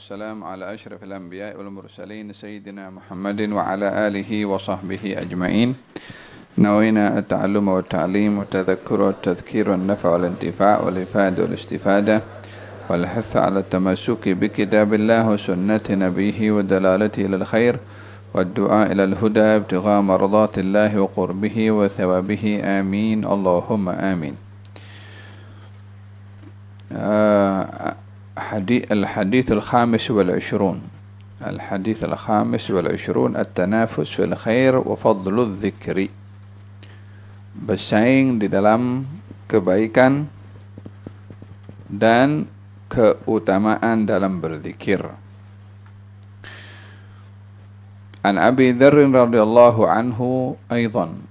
والسلام على أشرف الأنبياء والمرسلين سيدنا محمد وعلى آله وصحبه أجمعين. نوينا التعلم والتعليم والتذكر والتذكير والنفع والانتفاع والإفادة والاستفادة والحث على التمسك بكتاب الله وسنة نبيه والدلالة إلى الخير والدعاء إلى الهدى ابتغاء مرضات الله وقربه وثوابه آمين اللهم آمين. الحديث الخامس والعشرون التنافس في الخير وفضل الذكر. Bersaing di dalam kebaikan dan keutamaan dalam berzikir. An Abi Dzar radhiyallahu anhu aidan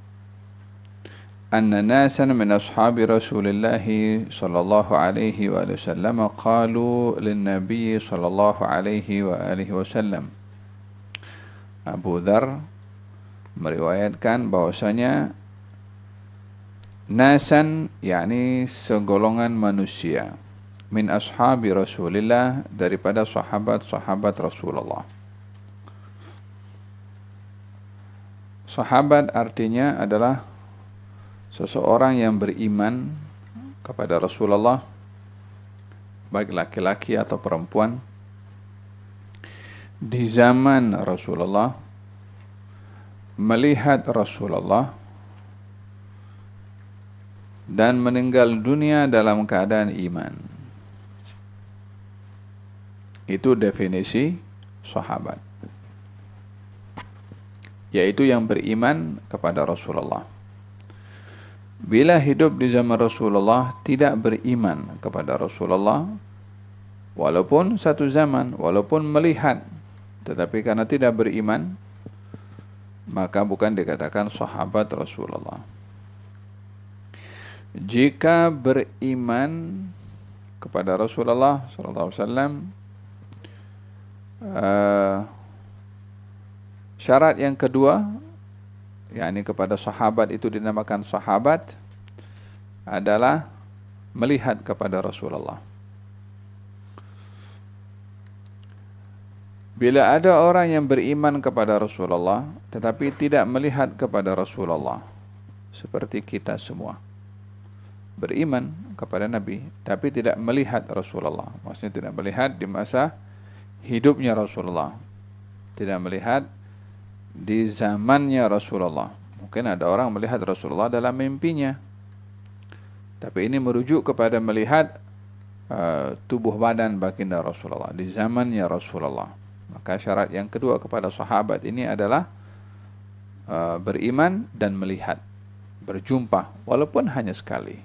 anna nasan min ashabi Rasulillah sallallahu alaihi wa sallam qalu lin nabiy sallallahu alaihi wa alihi wasallam. Abu Dzar meriwayatkan bahwasanya nasan yakni segolongan manusia min ashabi Rasulillah daripada sahabat-sahabat Rasulullah. Sahabat artinya adalah seseorang yang beriman kepada Rasulullah, baik laki-laki atau perempuan, di zaman Rasulullah, melihat Rasulullah, dan meninggal dunia dalam keadaan iman. Itu definisi sahabat, yaitu yang beriman kepada Rasulullah. Bila hidup di zaman Rasulullah tidak beriman kepada Rasulullah, walaupun satu zaman, walaupun melihat, tetapi karena tidak beriman, maka bukan dikatakan sahabat Rasulullah. Jika beriman kepada Rasulullah SAW, syarat yang kedua, yakni kepada sahabat itu dinamakan sahabat, adalah melihat kepada Rasulullah. Bila ada orang yang beriman kepada Rasulullah tetapi tidak melihat kepada Rasulullah, seperti kita semua beriman kepada Nabi tapi tidak melihat Rasulullah, maksudnya tidak melihat di masa hidupnya Rasulullah, tidak melihat di zamannya Rasulullah. Mungkin ada orang melihat Rasulullah dalam mimpinya, tapi ini merujuk kepada melihat tubuh badan baginda Rasulullah di zamannya Rasulullah. Maka syarat yang kedua kepada sahabat ini adalah beriman dan melihat, berjumpa walaupun hanya sekali.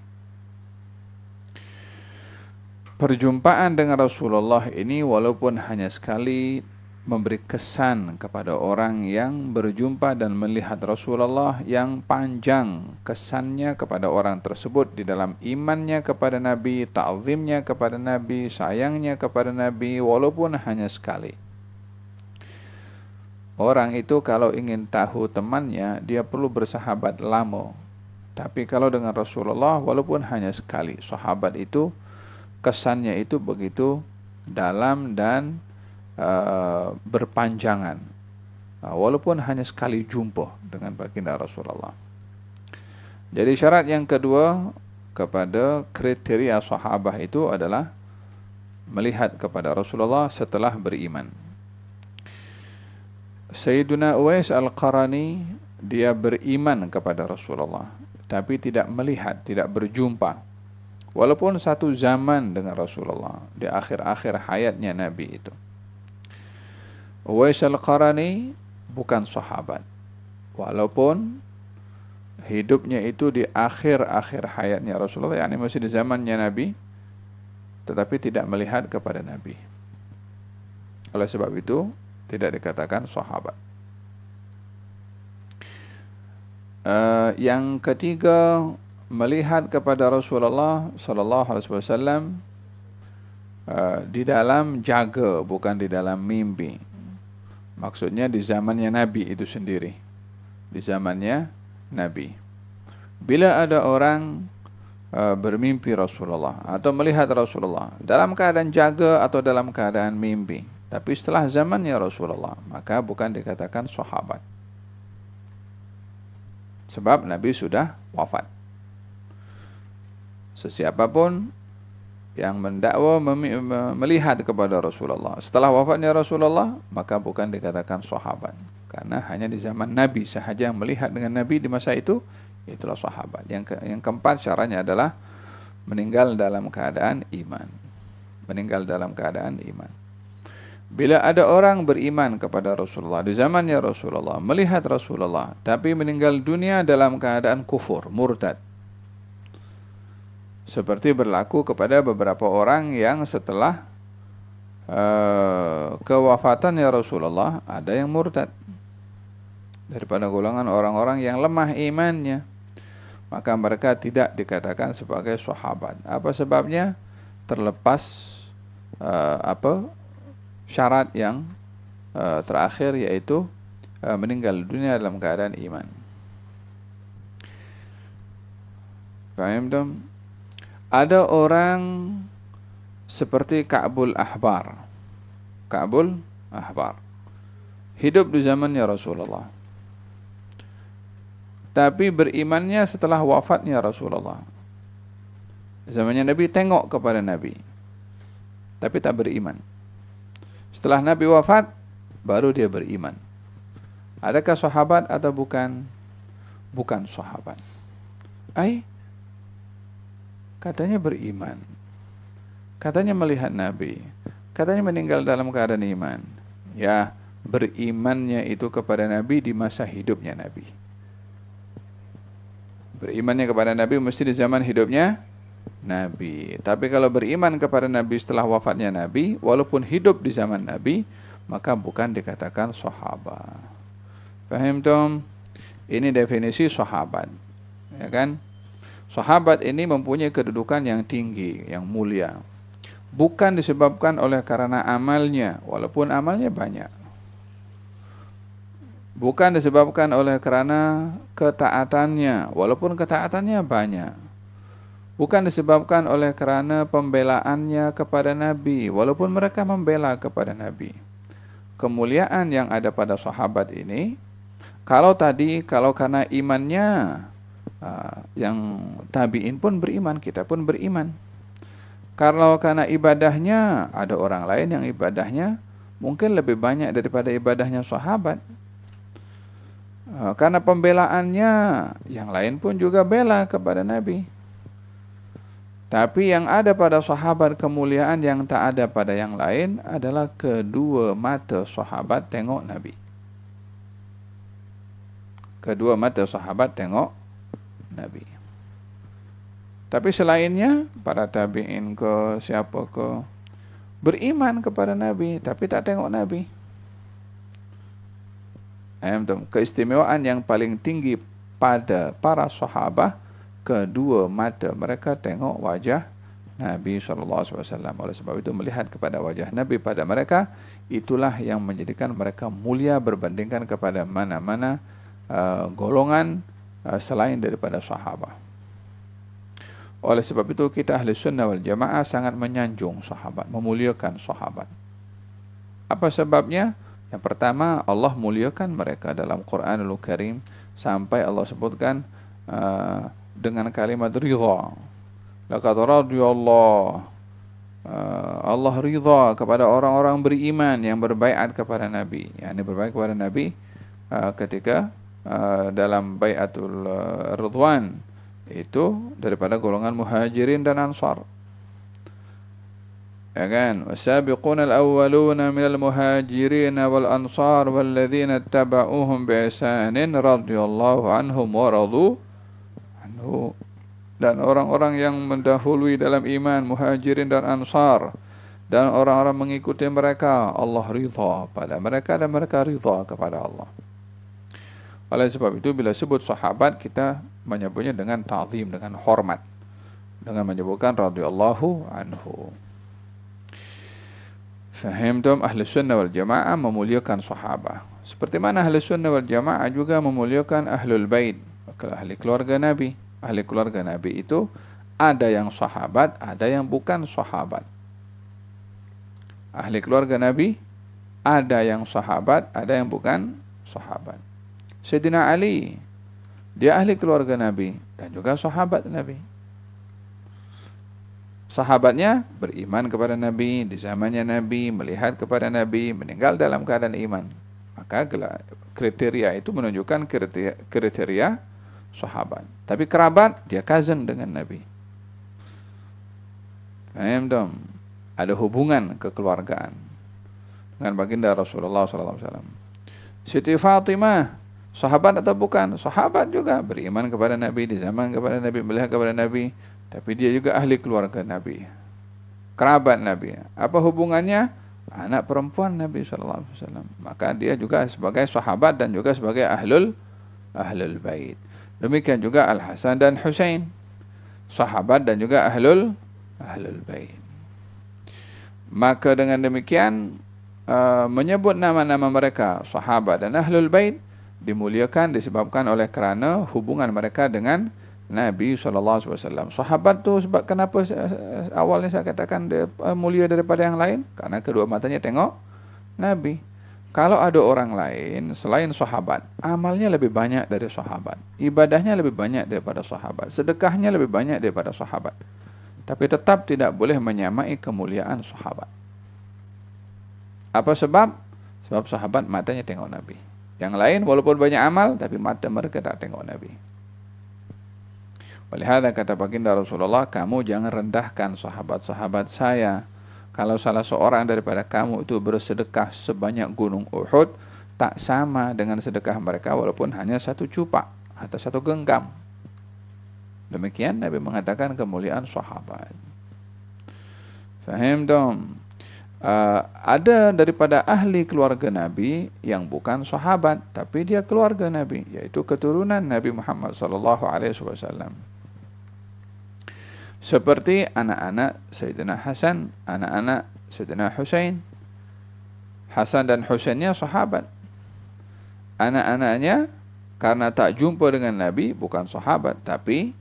Perjumpaan dengan Rasulullah ini walaupun hanya sekali memberi kesan kepada orang yang berjumpa dan melihat Rasulullah yang panjang kesannya kepada orang tersebut di dalam imannya kepada Nabi, ta'zimnya kepada Nabi, sayangnya kepada Nabi, walaupun hanya sekali. Orang itu kalau ingin tahu temannya, dia perlu bersahabat lama. Tapi kalau dengan Rasulullah walaupun hanya sekali, sahabat itu kesannya itu begitu dalam dan berpanjangan, walaupun hanya sekali jumpa dengan baginda Rasulullah. Jadi syarat yang kedua kepada kriteria sahabah itu adalah melihat kepada Rasulullah setelah beriman. Sayyiduna Uwais Al-Qarani, dia beriman kepada Rasulullah tapi tidak melihat, tidak berjumpa, walaupun satu zaman dengan Rasulullah di akhir-akhir hayatnya Nabi itu. Uwais Al-Qarani bukan sahabat, walaupun hidupnya itu di akhir-akhir hayatnya Rasulullah, yakni masih di zamannya Nabi, tetapi tidak melihat kepada Nabi. Oleh sebab itu tidak dikatakan sahabat. Yang ketiga, melihat kepada Rasulullah sallallahu alaihi wasallam di dalam jaga, bukan di dalam mimpi. Maksudnya di zamannya Nabi itu sendiri, di zamannya Nabi. Bila ada orang bermimpi Rasulullah atau melihat Rasulullah dalam keadaan jaga atau dalam keadaan mimpi, Tapi setelah zamannya Rasulullah, maka bukan dikatakan sahabat. Sebab Nabi sudah wafat. Sesiapapun yang mendakwa melihat kepada Rasulullah setelah wafatnya Rasulullah, maka bukan dikatakan sahabat. Karena hanya di zaman Nabi sahaja yang melihat dengan Nabi di masa itu, itulah sahabat. Yang keempat syaratnya adalah meninggal dalam keadaan iman. Meninggal dalam keadaan iman. Bila ada orang beriman kepada Rasulullah di zamannya Rasulullah, melihat Rasulullah, tapi meninggal dunia dalam keadaan kufur, murtad. Seperti berlaku kepada beberapa orang yang setelah kewafatannya Rasulullah, ada yang murtad. Daripada golongan orang-orang yang lemah imannya, maka mereka tidak dikatakan sebagai sahabat. Apa sebabnya? Terlepas syarat yang terakhir, yaitu meninggal dunia dalam keadaan iman. Paham dong? Ada orang seperti Ka'bul Ahbar. Ka'bul Ahbar hidup di zamannya Rasulullah, tapi berimannya setelah wafatnya Rasulullah. Zamannya Nabi tengok kepada Nabi, tapi tak beriman. Setelah Nabi wafat, baru dia beriman. Adakah sahabat atau bukan? Bukan sahabat. Katanya beriman, katanya melihat Nabi, katanya meninggal dalam keadaan iman. Ya, berimannya itu kepada Nabi di masa hidupnya Nabi. Berimannya kepada Nabi mesti di zaman hidupnya Nabi. Tapi kalau beriman kepada Nabi setelah wafatnya Nabi, walaupun hidup di zaman Nabi, maka bukan dikatakan sahabat. Paham tom? Ini definisi sahabat, ya kan? Sahabat ini mempunyai kedudukan yang tinggi, yang mulia. Bukan disebabkan oleh karena amalnya, walaupun amalnya banyak. Bukan disebabkan oleh karena ketaatannya, walaupun ketaatannya banyak. Bukan disebabkan oleh karena pembelaannya kepada Nabi, walaupun mereka membela kepada Nabi. Kemuliaan yang ada pada sahabat ini, kalau karena imannya, yang tabi'in pun beriman, kita pun beriman. Kalau karena ibadahnya, ada orang lain yang ibadahnya mungkin lebih banyak daripada ibadahnya sahabat. Karena pembelaannya, yang lain pun juga bela kepada Nabi. Tapi yang ada pada sahabat kemuliaan yang tak ada pada yang lain adalah kedua mata sahabat tengok Nabi. Kedua mata sahabat tengok Nabi. Tapi selainnya, para tabi'in ke siapa ke, beriman kepada Nabi tapi tak tengok Nabi. Keistimewaan yang paling tinggi pada para sahabat, kedua mata mereka tengok wajah Nabi SAW. Oleh sebab itu, melihat kepada wajah Nabi pada mereka, itulah yang menjadikan mereka mulia berbandingkan kepada mana-mana golongan selain daripada sahabat. Oleh sebab itu, kita ahli sunnah wal jamaah sangat menyanjung sahabat, memuliakan sahabat. Apa sebabnya? Yang pertama, Allah muliakan mereka dalam Quranul Karim, sampai Allah sebutkan dengan kalimat ridha. Laqad radiyallahu, Allah ridha kepada orang-orang beriman yang berbaiat kepada Nabi. Yani berbaiat kepada Nabi ketika dalam baiatul Ridwan, itu daripada golongan muhajirin dan ansar. Ya kan? Wasabiquna al-awwaluna minal muhajirin wal ansar walladzina ittaba'uuhum bi ihsanin radhiyallahu anhum wa radu anhu. Dan orang-orang yang mendahului dalam iman, muhajirin dan ansar, dan orang-orang mengikuti mereka, Allah ridha pada mereka dan mereka ridha kepada Allah. Oleh sebab itu, bila sebut sahabat, kita menyebutnya dengan ta'zim, dengan hormat, dengan menyebutkan radhiyallahu anhu. Fahimtum? Ahli sunnah wal jamaah memuliakan sahabat. Seperti mana ahli sunnah wal jamaah juga memuliakan ahlul bait, ahli keluarga Nabi. Ahli keluarga Nabi itu ada yang sahabat, ada yang bukan sahabat. Ahli keluarga Nabi Ada yang sahabat, ada yang bukan sahabat. Sayyidina Ali, dia ahli keluarga Nabi dan juga sahabat Nabi. Sahabatnya beriman kepada Nabi, di zamannya Nabi, melihat kepada Nabi, meninggal dalam keadaan iman. Maka kriteria itu menunjukkan kriteria sahabat. Tapi kerabat, dia cousin dengan Nabi. Paham dong? Ada hubungan kekeluargaan dengan baginda Rasulullah SAW. Siti Fatimah, sahabat atau bukan? Sahabat juga, beriman kepada Nabi, di zaman kepada Nabi, melihat kepada Nabi, tapi dia juga ahli keluarga Nabi, kerabat Nabi. Apa hubungannya? Anak perempuan Nabi SAW. Maka dia juga sebagai sahabat dan juga sebagai ahlul bait. Demikian juga Al-Hasan dan Husain, sahabat dan juga ahlul bait. Maka dengan demikian menyebut nama-nama mereka sahabat dan ahlul bait dimuliakan disebabkan oleh kerana hubungan mereka dengan Nabi SAW. Sahabat tu sebab kenapa awalnya saya katakan dia mulia daripada yang lain? Karena kedua matanya tengok Nabi. Kalau ada orang lain selain sahabat, amalnya lebih banyak dari sahabat, ibadahnya lebih banyak daripada sahabat, sedekahnya lebih banyak daripada sahabat, tapi tetap tidak boleh menyamai kemuliaan sahabat. Apa sebab? Sebab sahabat matanya tengok Nabi. Yang lain walaupun banyak amal, tapi mata mereka tak tengok Nabi. Walihada kata baginda Rasulullah, kamu jangan rendahkan sahabat-sahabat saya. Kalau salah seorang daripada kamu itu bersedekah sebanyak gunung Uhud, tak sama dengan sedekah mereka walaupun hanya satu cupak atau satu genggam. Demikian Nabi mengatakan kemuliaan sahabat. Faham dong? Ada daripada ahli keluarga Nabi yang bukan sahabat, tapi dia keluarga Nabi, yaitu keturunan Nabi Muhammad SAW. Seperti anak-anak Sayyidina Hasan, anak-anak Sayyidina Husain. Hasan dan Husainnya sahabat. Anak-anaknya karena tak jumpa dengan Nabi bukan sahabat, tapi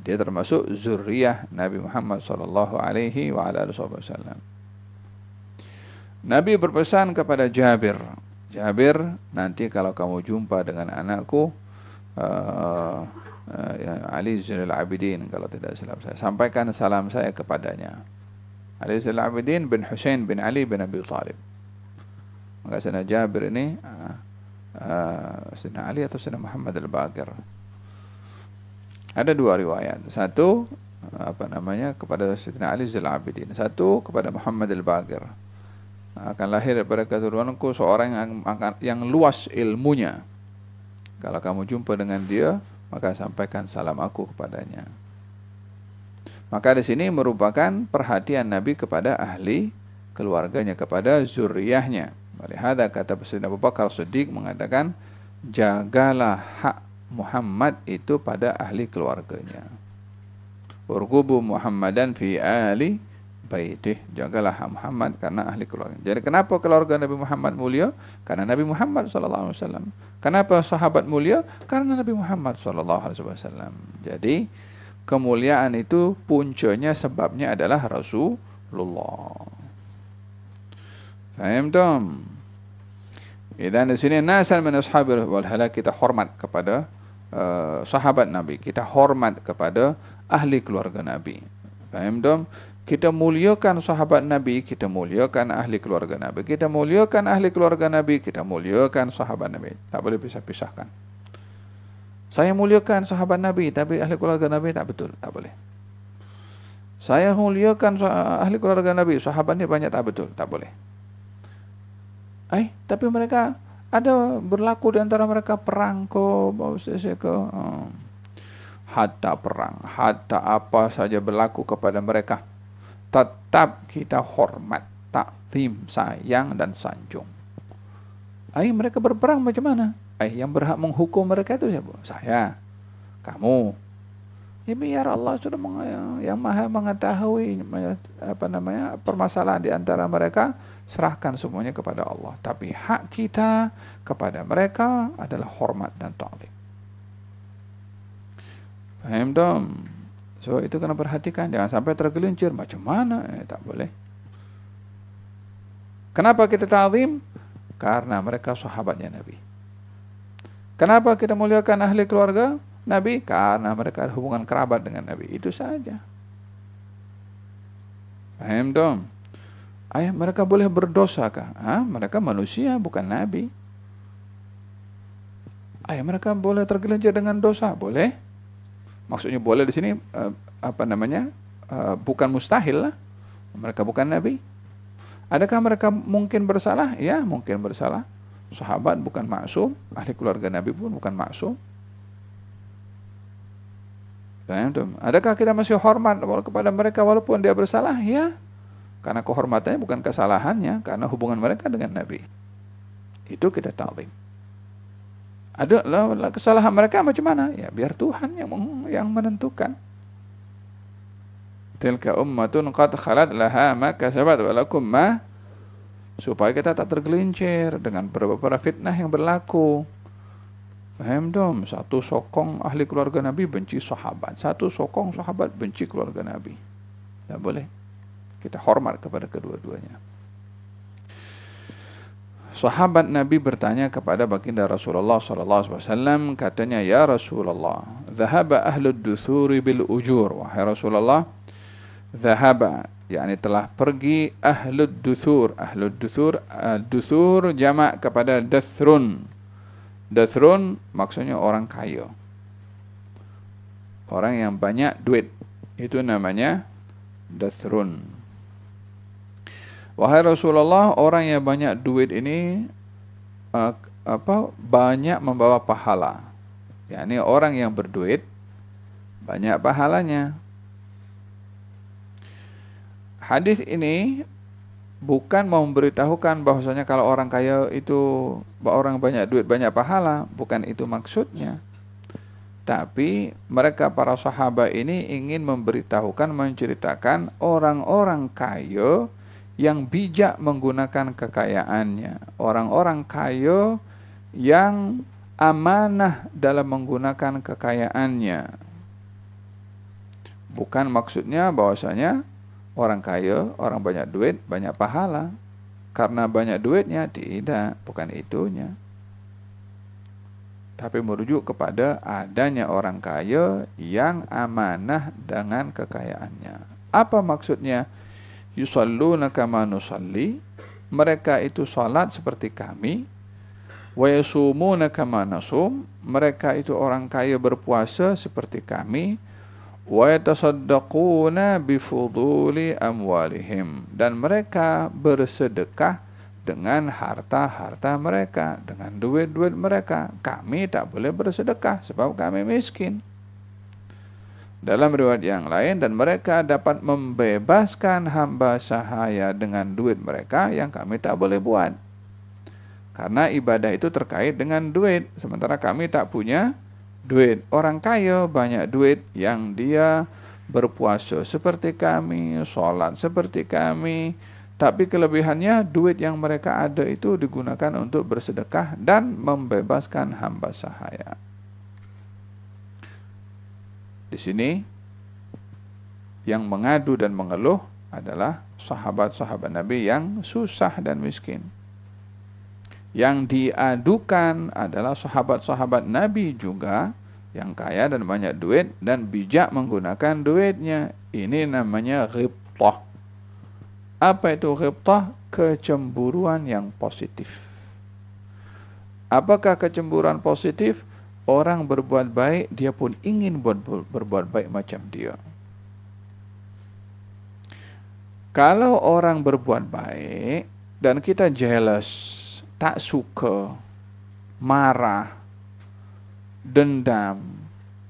dia termasuk zuriyah Nabi Muhammad SAW. Nabi berpesan kepada Jabir, nanti kalau kamu jumpa dengan anakku Ali Zainal Abidin, kalau tidak salah saya, sampaikan salam saya kepadanya. Ali Zainal Abidin bin Husain bin Ali bin Abi Thalib. Maka Sayyidina Jabir ini Sayyidina Ali atau Sayyidina Muhammad al-Baqir. Ada dua riwayat. Satu kepada Sayyidina Ali Zainal Abidin, satu kepada Muhammad al-Baqir. Akan lahir daripada keturunanku seorang yang luas ilmunya. Kalau kamu jumpa dengan dia, maka sampaikan salam aku kepadanya. Maka di sini merupakan perhatian Nabi kepada ahli keluarganya, kepada zuriyahnya. Walihada kata Sayyidina Abu Bakar Siddiq mengatakan, jagalah hak Muhammad itu pada ahli keluarganya. Urqubu Muhammadan fi ali baitih, jagalah hak Muhammad karena ahli keluarga. Jadi kenapa keluarga Nabi Muhammad mulia? Karena Nabi Muhammad SAW. Kenapa sahabat mulia? Karena Nabi Muhammad SAW. Jadi kemuliaan itu puncanya sebabnya adalah Rasulullah. Faham dong? Dan di sini nasan min ashabil wal halak, kita hormat kepada sahabat Nabi, kita hormat kepada ahli keluarga Nabi. Faham dong? Kita muliakan sahabat Nabi, kita muliakan ahli keluarga Nabi. Kita muliakan ahli keluarga Nabi, kita muliakan sahabat Nabi. Tak boleh pisah-pisahkan. Saya muliakan sahabat Nabi, tapi ahli keluarga Nabi tak betul, tak boleh. Saya muliakan ahli keluarga Nabi, sahabatnya banyak, tak betul, tak boleh. Tapi mereka ada berlaku di antara mereka perang hatta perang, hatta apa saja berlaku kepada mereka, tetap kita hormat, takzim, sayang dan sanjung. Mereka berperang macam mana? Yang berhak menghukum mereka itu siapa? Saya, kamu. Ya biar Allah sudah yang maha mengetahui permasalahan di antara mereka, serahkan semuanya kepada Allah. Tapi hak kita kepada mereka adalah hormat dan ta'zim. Faham dong? So itu kena perhatikan, jangan sampai tergelincir. Macam mana? Tak boleh. Kenapa kita ta'zim? Karena mereka sahabatnya Nabi. Kenapa kita muliakan ahli keluarga Nabi? Karena mereka ada hubungan kerabat dengan Nabi. Itu saja. Paham dong? Ayah, mereka boleh berdosa kah? Mereka manusia, bukan Nabi. Ayah, mereka boleh tergelincir dengan dosa? Boleh. Maksudnya boleh di sini bukan mustahil lah. Mereka bukan Nabi. Adakah mereka mungkin bersalah? Ya, mungkin bersalah. Sahabat bukan maksum, ahli keluarga Nabi pun bukan maksum. Adakah kita masih hormat kepada mereka walaupun dia bersalah? Ya, karena kehormatannya bukan kesalahannya, karena hubungan mereka dengan Nabi. Itu kita ta'zim. Ada kesalahan mereka macam mana? Ya, biar Tuhan yang menentukan. Tilka ummatun qad khalat laha ma kasabat wa lakum ma, supaya kita tak tergelincir dengan beberapa fitnah yang berlaku. Faham dong? Satu sokong ahli keluarga Nabi benci sahabat, satu sokong sahabat benci keluarga Nabi. Tak boleh. Kita hormat kepada kedua-duanya. Sahabat Nabi bertanya kepada baginda Rasulullah sallallahu alaihi wasallam, katanya, ya Rasulullah, dhahaba ahlud duthuri bil ujur. Wahai Rasulullah, dhahaba yakni telah pergi ahlud duthur. Ahlud duthur, duthur jamak kepada dathrun. Dathrun maksudnya orang kaya, orang yang banyak duit, itu namanya dathrun. Wahai Rasulullah, orang yang banyak duit ini banyak membawa pahala. yakni orang yang berduit banyak pahalanya. Hadis ini bukan mau memberitahukan bahwasanya kalau orang kaya itu, orang banyak duit banyak pahala, bukan itu maksudnya. Tapi mereka para sahabat ini ingin memberitahukan, menceritakan orang-orang kaya yang bijak menggunakan kekayaannya, orang-orang kaya yang amanah dalam menggunakan kekayaannya. Bukan maksudnya bahwasanya orang kaya, orang banyak duit, banyak pahala. Karena banyak duitnya, tidak, bukan itunya. Tapi merujuk kepada adanya orang kaya yang amanah dengan kekayaannya. Apa maksudnya? Yusalluna kama nusalli, mereka itu salat seperti kami. Wa yasumuna kama nasum, mereka itu orang kaya berpuasa seperti kami. Wa yatasaddaquna bifuduli amwalihim, dan mereka bersedekah dengan harta-harta mereka, dengan duit-duit mereka. Kami tak boleh bersedekah sebab kami miskin. Dalam riwayat yang lain, dan mereka dapat membebaskan hamba sahaya dengan duit mereka yang kami tak boleh buat. Karena ibadah itu terkait dengan duit, sementara kami tak punya duit. Orang kaya banyak duit yang dia berpuasa seperti kami, sholat seperti kami, tapi kelebihannya duit yang mereka ada itu digunakan untuk bersedekah dan membebaskan hamba sahaya. Di sini yang mengadu dan mengeluh adalah sahabat-sahabat Nabi yang susah dan miskin. Yang diadukan adalah sahabat-sahabat Nabi juga yang kaya dan banyak duit dan bijak menggunakan duitnya. Ini namanya ghibtah. Apa itu ghibtah? Kecemburuan yang positif. Apakah kecemburuan positif? Orang berbuat baik, dia pun ingin berbuat baik macam dia. Kalau orang berbuat baik dan kita jealous, tak suka, marah, dendam,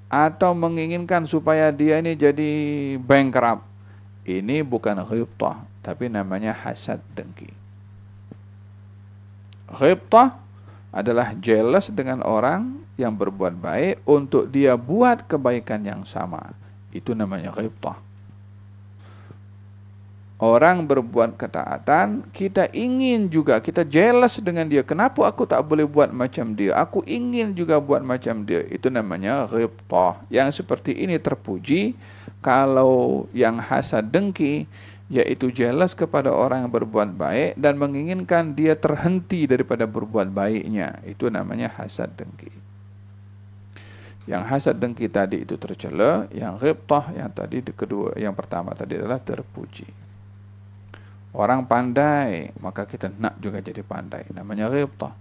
atau menginginkan supaya dia ini jadi bankrupt, ini bukan ghibtah, tapi namanya hasad, dengki. Ghibtah adalah jealous dengan orang yang berbuat baik untuk dia buat kebaikan yang sama. Itu namanya ghibtah. Orang berbuat ketaatan, kita ingin juga, kita jealous dengan dia. Kenapa aku tak boleh buat macam dia? Aku ingin juga buat macam dia. Itu namanya ghibtah. Yang seperti ini terpuji. Kalau yang hasad dengki, yaitu jealous kepada orang yang berbuat baik dan menginginkan dia terhenti daripada berbuat baiknya. Itu namanya hasad dengki. Yang hasad dengki tadi itu tercela, yang ghibtah yang tadi kedua, yang pertama tadi adalah terpuji. Orang pandai, maka kita nak juga jadi pandai, namanya ghibtah.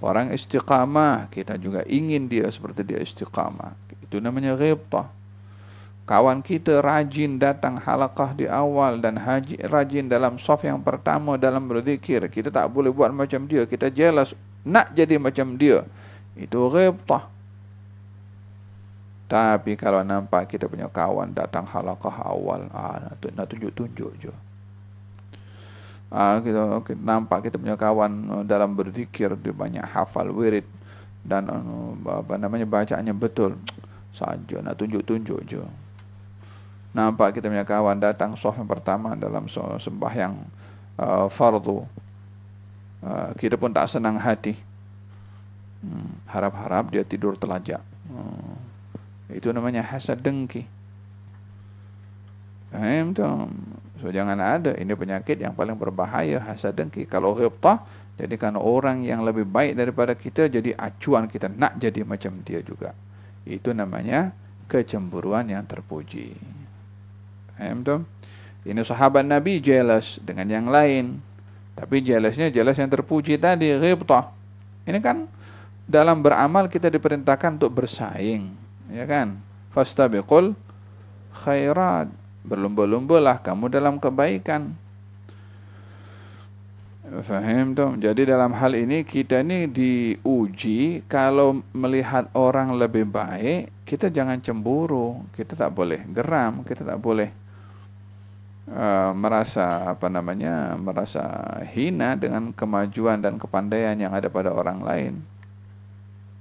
Orang istiqamah, kita juga ingin dia seperti dia istiqamah, itu namanya ghibtah. Kawan kita rajin datang halaqah di awal dan rajin dalam shaf yang pertama dalam berzikir, kita tak boleh buat macam dia, kita jealous nak jadi macam dia, itu ghibtah. Tapi kalau nampak kita punya kawan datang halaqah awal, nak tunjuk-tunjuk je. Kita nampak kita punya kawan dalam berzikir, dia banyak hafal wirid dan bacaannya betul saja, nak tunjuk-tunjuk je. Nampak kita punya kawan datang shaf yang pertama dalam sembahyang fardu, kita pun tak senang hati, harap-harap dia tidur telajak. Itu namanya hasad dengki. Faham tu? So jangan ada, ini penyakit yang paling berbahaya, hasad dengki. Kalau ghibtah, jadikan orang yang lebih baik daripada kita jadi acuan kita nak jadi macam dia juga. Itu namanya kecemburuan yang terpuji. Faham tu? Ini sahabat Nabi jealous dengan yang lain, tapi jealousnya jealous yang terpuji tadi, ghibtah. Ini kan dalam beramal kita diperintahkan untuk bersaing, ya kan? Fastabiqul khairat, berlomba-lombalah kamu dalam kebaikan. Faham tu? Jadi dalam hal ini kita ni diuji, kalau melihat orang lebih baik, kita jangan cemburu, kita tak boleh geram, kita tak boleh merasa merasa hina dengan kemajuan dan kepandaian yang ada pada orang lain.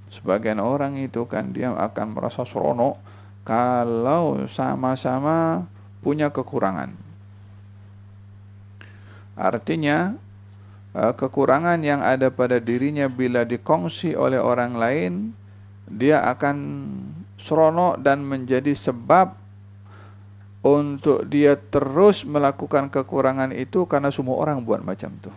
Sebagian orang itu kan dia akan merasa seronok kalau sama-sama punya kekurangan. Artinya kekurangan yang ada pada dirinya bila dikongsi oleh orang lain, dia akan seronok dan menjadi sebab untuk dia terus melakukan kekurangan itu karena semua orang buat macam tu.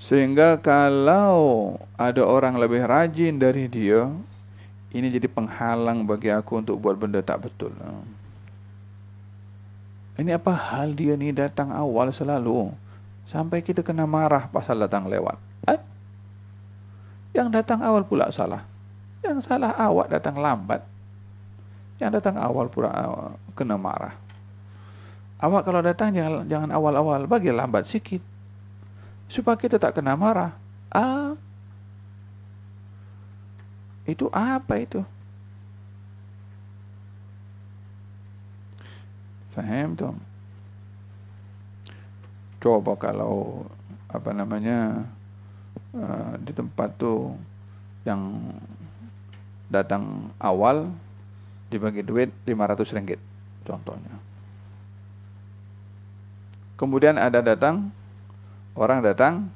Sehingga kalau ada orang lebih rajin dari dia, ini jadi penghalang bagi aku untuk buat benda tak betul. Ini apa hal dia ni datang awal selalu, sampai kita kena marah pasal datang lewat. Yang datang awal pula salah. Yang salah awak datang lambat. Yang datang awal pula kena marah. Awak kalau datang jangan awal-awal, bagi lambat sikit, supaya kita tak kena marah. Itu apa itu? Faham tu? Coba kalau di tempat tu yang datang awal dibagi duit 500 ringgit contohnya. Kemudian ada orang datang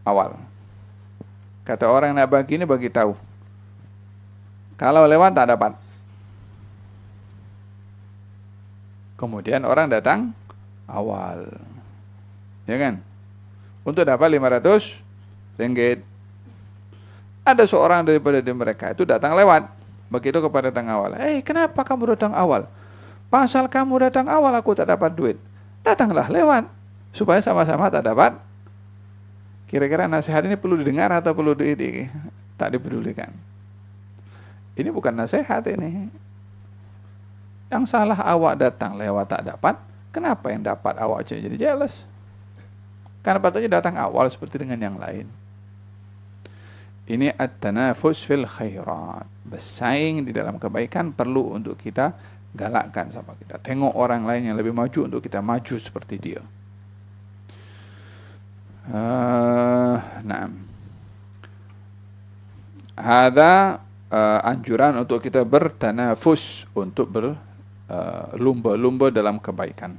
awal. Kata orang nak bagi ini, bagi tahu. Kalau lewat tak dapat. Kemudian orang datang awal. Ya kan? Untuk dapat 500 ringgit. Ada seorang daripada mereka itu datang lewat. Begitu kepada datang awal. Kenapa kamu datang awal? Pasal kamu datang awal aku tak dapat duit. Datanglah lewat, supaya sama-sama tak dapat. Kira-kira nasihat ini perlu didengar atau perlu tak dipedulikan? Ini bukan nasihat ini. Yang salah awak datang lewat tak dapat. Kenapa yang dapat awak jadi jealous? Karena patutnya datang awal seperti dengan yang lain. Ini at-tanafus fil khairat. Bersaing di dalam kebaikan perlu untuk kita galakkan sama kita. Tengok orang lain yang lebih maju untuk kita maju seperti dia. Hadza anjuran untuk kita bertanafus, untuk berlumba-lumba dalam kebaikan.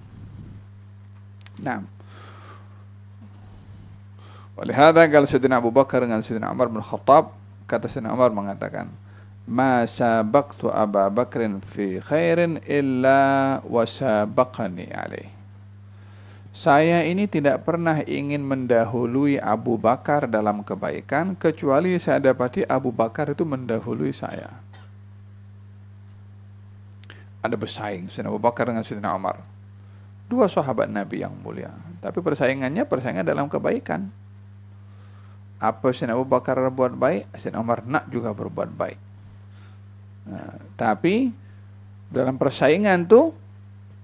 Oleh hadza qala Sayyidina Abu Bakar dengan Sayyidina Umar bin Khattab, kata Sayyidina Umar mengatakan, ma sabaqtu Aba Bakrin fi khairin illa wasabaqani alaih. Saya ini tidak pernah ingin mendahului Abu Bakar dalam kebaikan, kecuali saya dapati Abu Bakar itu mendahului saya. Ada bersaing Sayyidina Abu Bakar dengan Sayyidina Umar. Dua sahabat Nabi yang mulia. Tapi persaingan dalam kebaikan. Apa Sayyidina Abu Bakar berbuat baik, Sayyidina Umar nak juga berbuat baik. Nah, tapi dalam persaingan tuh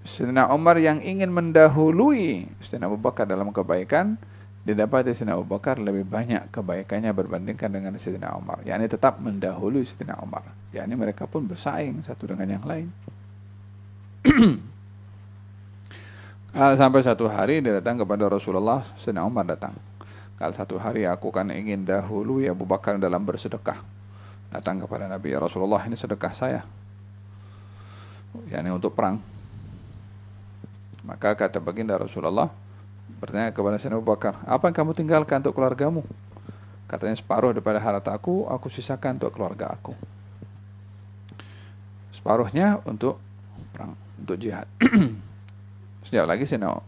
Sayyidina Umar yang ingin mendahului Sayyidina Abu Bakar dalam kebaikan, didapati Sayyidina Abu Bakar lebih banyak kebaikannya berbandingkan dengan Sayyidina Umar. Yakni tetap mendahului Sayyidina Umar. Yakni mereka pun bersaing satu dengan yang lain. Sampai satu hari dia datang kepada Rasulullah, Sayyidina Umar datang. Kalau satu hari aku kan ingin dahului Abu Bakar dalam bersedekah. Datang kepada Nabi, ya Rasulullah, ini sedekah saya. Ini untuk perang. Maka kata baginda Rasulullah, bertanya kepada Sayyidina Abu Bakar, apa yang kamu tinggalkan untuk keluargamu? Katanya separuh daripada hartaku, aku sisakan untuk keluarga aku. Separuhnya untuk perang, untuk jihad. Sejak lagi Sayyidina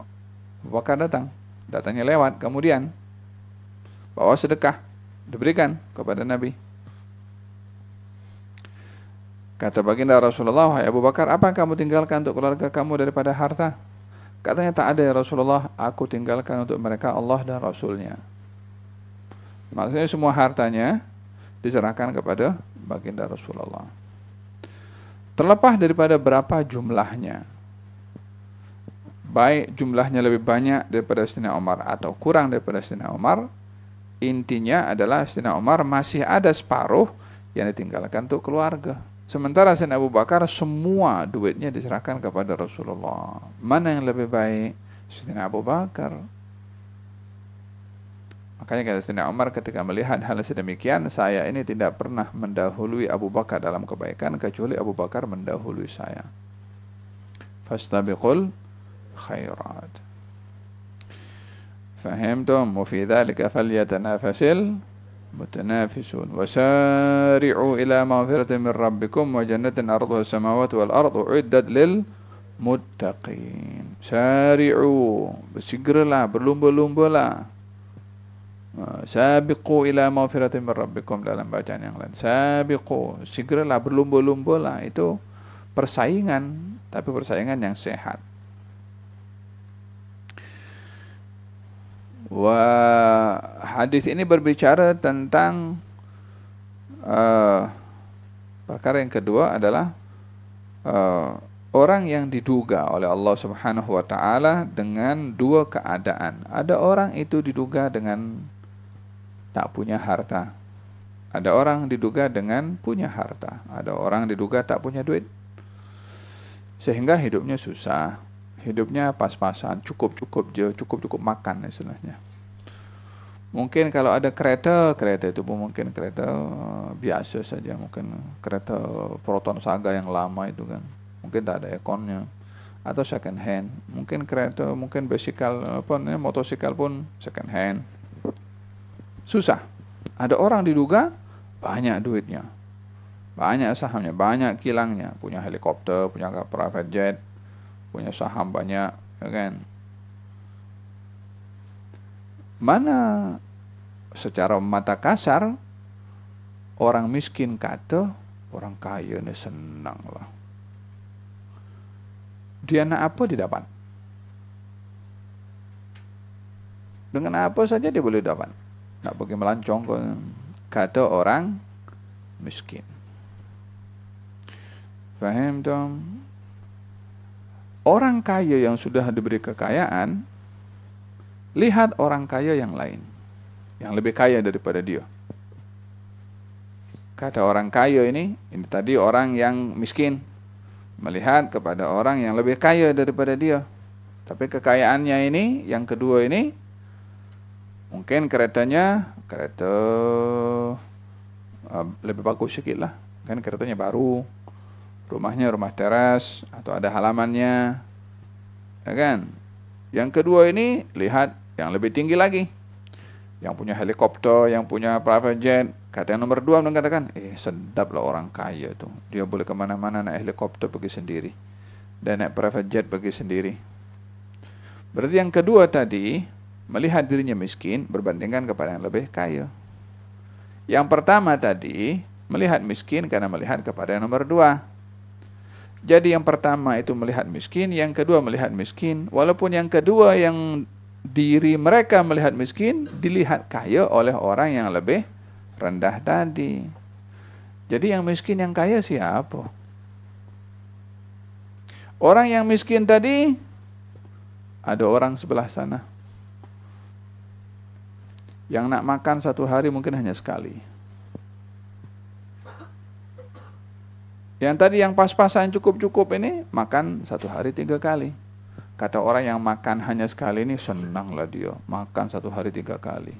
Abu Bakar datang. Datangnya lewat, kemudian bawa sedekah, diberikan kepada Nabi. Kata baginda Rasulullah, wahai Abu Bakar, apa yang kamu tinggalkan untuk keluarga kamu daripada harta? Katanya, tak ada ya Rasulullah, aku tinggalkan untuk mereka Allah dan Rasulnya. Maksudnya semua hartanya diserahkan kepada baginda Rasulullah. Terlepas daripada berapa jumlahnya, baik jumlahnya lebih banyak daripada Sayyidina Umar atau kurang daripada Sayyidina Umar, intinya adalah Sayyidina Umar masih ada separuh yang ditinggalkan untuk keluarga. Sementara Sayyidina Abu Bakar semua duitnya diserahkan kepada Rasulullah. Mana yang lebih baik? Sayyidina Abu Bakar. Makanya kata Sayyidina Umar ketika melihat hal sedemikian, saya ini tidak pernah mendahului Abu Bakar dalam kebaikan kecuali Abu Bakar mendahului saya. Fastabiqul khairat. Fahimtum? Wa fi dzalika falyatanafasil متنافسون وسارعوا إلى مغفرة من ربكم وجنة عرضها السماوات والأرض أعدت للمتقين. سارعوا, bersegeralah, berlumba-lumbalah. Sabiqu ila maghfiratin min rabbikum dalam bacaan yang lain. Sabiqu, segeralah, berlumba-lumbalah. Itu persaingan, tapi persaingan yang sehat. Hadis ini berbicara tentang perkara yang kedua adalah orang yang diduga oleh Allah Subhanahu wa taala dengan dua keadaan. Ada orang itu diduga dengan tak punya harta. Ada orang diduga dengan punya harta. Ada orang diduga tak punya duit. Sehingga hidupnya susah. Hidupnya pas-pasan, cukup-cukup je, cukup-cukup makan istilahnya. Mungkin kalau ada kereta itu pun mungkin kereta biasa saja, mungkin kereta Proton Saga yang lama itu kan. Mungkin tak ada airconnya atau second hand. Mungkin kereta, mungkin bicycle motosikal pun second hand. Susah. Ada orang diduga banyak duitnya. Banyak sahamnya, banyak kilangnya, punya helikopter, punya private jet, punya saham banyak, ya kan? Mana secara mata kasar orang miskin kata orang kaya ni senang lah. Dia nak apa dia dapat. Dengan apa saja dia boleh dapat. Nak pergi melancong kata orang miskin. Faham tak? Orang kaya yang sudah diberi kekayaan, lihat orang kaya yang lain, yang lebih kaya daripada dia. Kata orang kaya ini tadi orang yang miskin, melihat kepada orang yang lebih kaya daripada dia. Tapi kekayaannya ini, yang kedua ini, mungkin keretanya, kereta lebih bagus sedikit lah. Kan keretanya baru, rumahnya rumah teras atau ada halamannya, ya kan? Yang kedua ini lihat yang lebih tinggi lagi, yang punya helikopter, yang punya private jet, Kata yang nomor dua mengatakan, sedap lah orang kaya itu. Dia boleh kemana-mana naik helikopter pergi sendiri. Dan naik private jet pergi sendiri. Berarti yang kedua tadi, melihat dirinya miskin berbandingkan kepada yang lebih kaya. Yang pertama tadi, melihat miskin karena melihat kepada yang nomor dua. Jadi yang pertama itu melihat miskin, yang kedua melihat miskin. Walaupun yang kedua yang diri mereka melihat miskin, dilihat kaya oleh orang yang lebih rendah tadi. Jadi yang miskin yang kaya siapa? Orang yang miskin tadi, ada orang sebelah sana yang nak makan satu hari mungkin hanya sekali. Yang tadi yang pas-pasan cukup-cukup ini, makan satu hari 3 kali. Kata orang yang makan hanya sekali ini, senanglah dia. Makan satu hari 3 kali.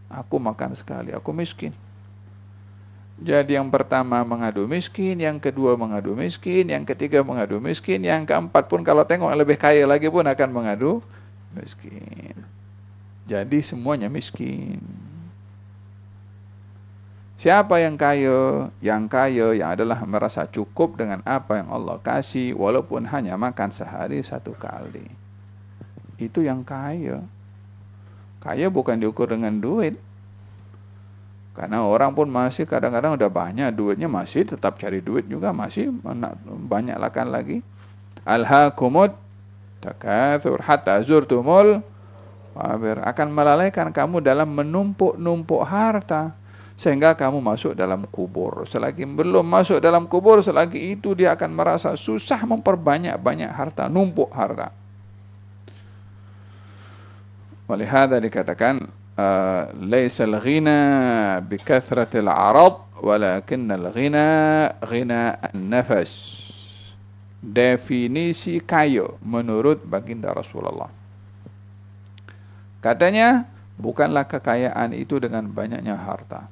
Aku makan sekali, aku miskin. Jadi yang pertama mengadu miskin, yang kedua mengadu miskin, yang ketiga mengadu miskin, yang keempat pun kalau tengok yang lebih kaya lagi pun akan mengadu miskin. Jadi semuanya miskin. Siapa yang kaya? Yang kaya yang adalah merasa cukup dengan apa yang Allah kasih, walaupun hanya makan sehari 1 kali. Itu yang kaya. Kaya bukan diukur dengan duit. Karena orang pun masih kadang-kadang udah banyak duitnya, masih tetap cari duit juga, masih banyak lakan lagi. Alhaakumut takatsur hatta zurtumul maqabir. Akan melalaikan kamu dalam menumpuk-numpuk harta sehingga kamu masuk dalam kubur. Selagi belum masuk dalam kubur, selagi itu dia akan merasa susah memperbanyak-banyak harta, numpuk harta. Walihada dikatakan laisal ghina bikathratil arad walakinnal ghina ghina an-nafas. Definisi kaya menurut baginda Rasulullah, katanya bukanlah kekayaan itu dengan banyaknya harta,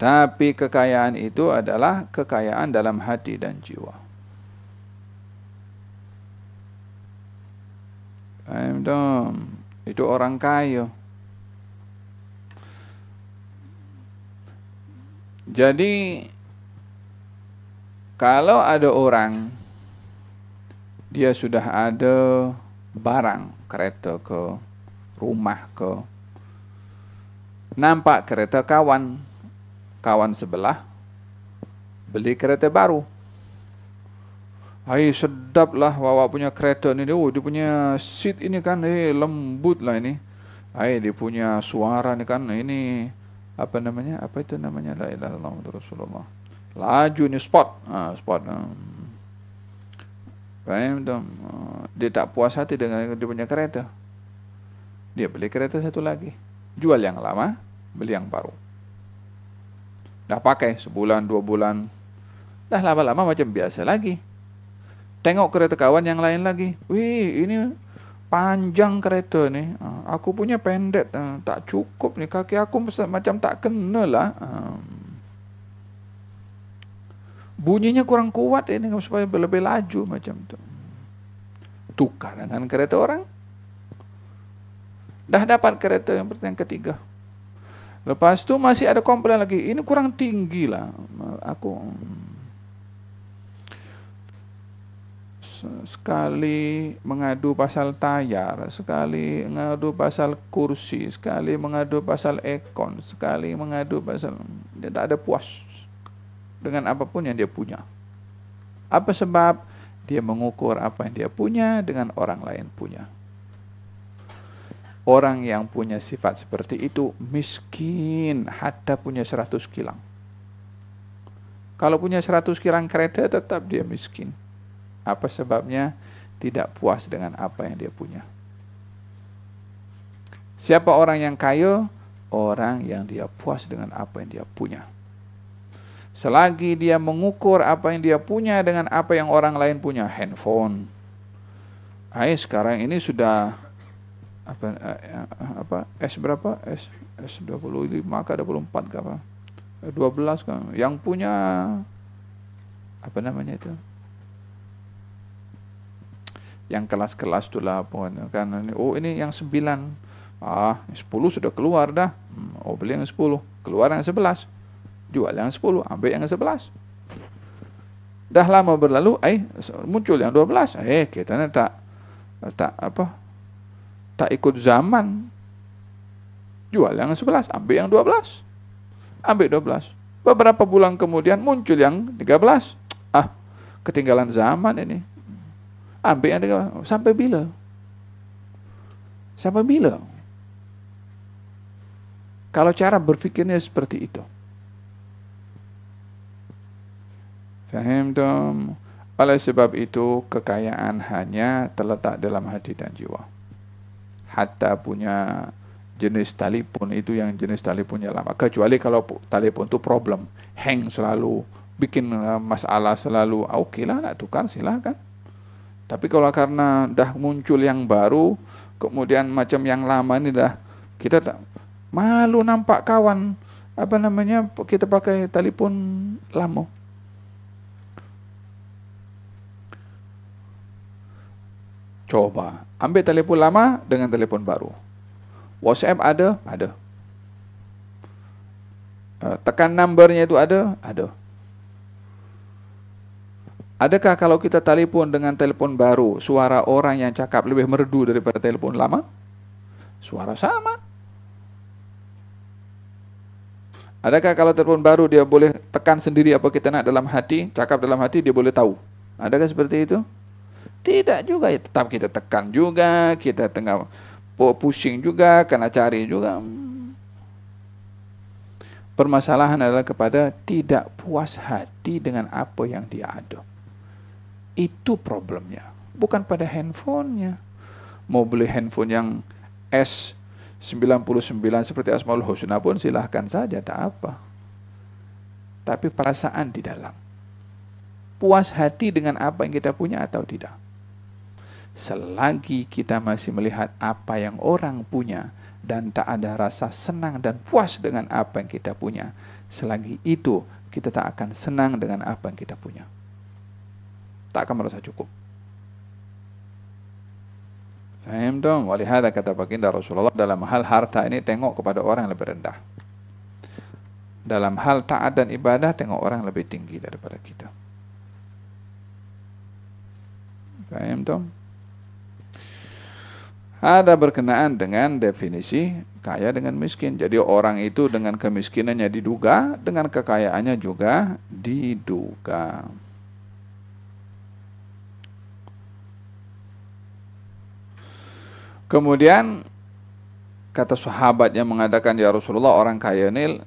tapi kekayaan itu adalah kekayaan dalam hati dan jiwa. Itu orang kaya. Jadi kalau ada orang dia sudah ada barang, kereta ke, rumah ke, nampak kereta kawan sebelah beli kereta baru. Hai, sedap lah bawa punya kereta ini. Oh, dia punya seat ini kan lembut lah ini. Hai, dia punya suara ini kan, ini apa namanya? Apa itu namanya? La ilaha illallah Muhammadur Rasulullah. Laju ini spot. Spot. Dia tak puas hati dengan dia punya kereta. Dia beli kereta satu lagi. Jual yang lama, beli yang baru. Dah pakai sebulan, 2 bulan. Dah lama-lama macam biasa lagi. Tengok kereta kawan yang lain lagi. Wih, ini panjang kereta nih. Aku punya pendek, tak cukup nih. Kaki aku macam tak kena lah. Bunyinya kurang kuat ini supaya lebih laju macam tu. Tukar dengan kereta orang. Dah dapat kereta yang ketiga. Lepas tu masih ada komplain lagi. Ini kurang tinggi lah. Sekali mengadu pasal tayar, sekali mengadu pasal kursi, sekali mengadu pasal aircon, sekali mengadu pasal, dia tak ada puas dengan apapun yang dia punya. Apa sebab? Dia mengukur apa yang dia punya dengan orang lain punya. Orang yang punya sifat seperti itu miskin, hatta punya 100 kilang. Kalau punya 100 kilang kereta tetap dia miskin. Apa sebabnya? Tidak puas dengan apa yang dia punya. Siapa orang yang kaya? Orang yang dia puas dengan apa yang dia punya. Selagi dia mengukur apa yang dia punya dengan apa yang orang lain punya, handphone. Sekarang ini sudah S berapa? S 25 ke 24 ke apa? 12 kan. Yang punya apa namanya itu? Yang kelas-kelas itulah pokoknya kan. Oh, ini yang 9 10 sudah keluar dah. Oh, beli yang 10, keluar yang 11. Jual yang 10, ambil yang 11. Dah lama berlalu, muncul yang 12. Kita tak ikut zaman. Jual yang 11, ambil yang 12. Ambil 12. Beberapa bulan kemudian muncul yang 13. Ketinggalan zaman ini. Ambil yang 13. Sampai bila? Sampai bila? Kalau cara berfikirnya seperti itu. Faham dong? Oleh sebab itu, kekayaan hanya terletak dalam hati dan jiwa. Hatta punya jenis telepon itu yang jenis teleponnya lama. Kecuali kalau telepon itu problem, hang selalu, bikin masalah selalu, oke lah, nak tukar silahkan. Tapi kalau karena dah muncul yang baru, kemudian macam yang lama ini dah, kita tak malu nampak kawan, kita pakai telepon lama. Coba, ambil telepon lama dengan telepon baru. WhatsApp ada. Tekan numbernya itu ada. Adakah kalau kita telepon dengan telepon baru, suara orang yang cakap lebih merdu daripada telepon lama? Suara sama. Adakah kalau telepon baru dia boleh tekan sendiri apa kita nak dalam hati, cakap dalam hati dia boleh tahu? Adakah seperti itu? Tidak juga, ya tetap kita tekan juga, kita tengah pusing juga, kena cari juga. Permasalahan adalah kepada tidak puas hati dengan apa yang dia ada. Itu problemnya, bukan pada handphonenya. Mau beli handphone yang S99 seperti Asmaul Husna pun silahkan saja, tak apa. Tapi perasaan di dalam, puas hati dengan apa yang kita punya atau tidak. Selagi kita masih melihat apa yang orang punya dan tak ada rasa senang dan puas dengan apa yang kita punya, selagi itu kita tak akan senang dengan apa yang kita punya. Tak akan merasa cukup. Faham dong? Walihada kata baginda Rasulullah, dalam hal harta ini tengok kepada orang yang lebih rendah. Dalam hal taat dan ibadah tengok orang yang lebih tinggi daripada kita. Faham dong? Ada berkenaan dengan definisi kaya dengan miskin. Jadi orang itu dengan kemiskinannya diduga, dengan kekayaannya juga diduga. Kemudian kata sahabat yang mengatakan, ya Rasulullah, orang kaya ini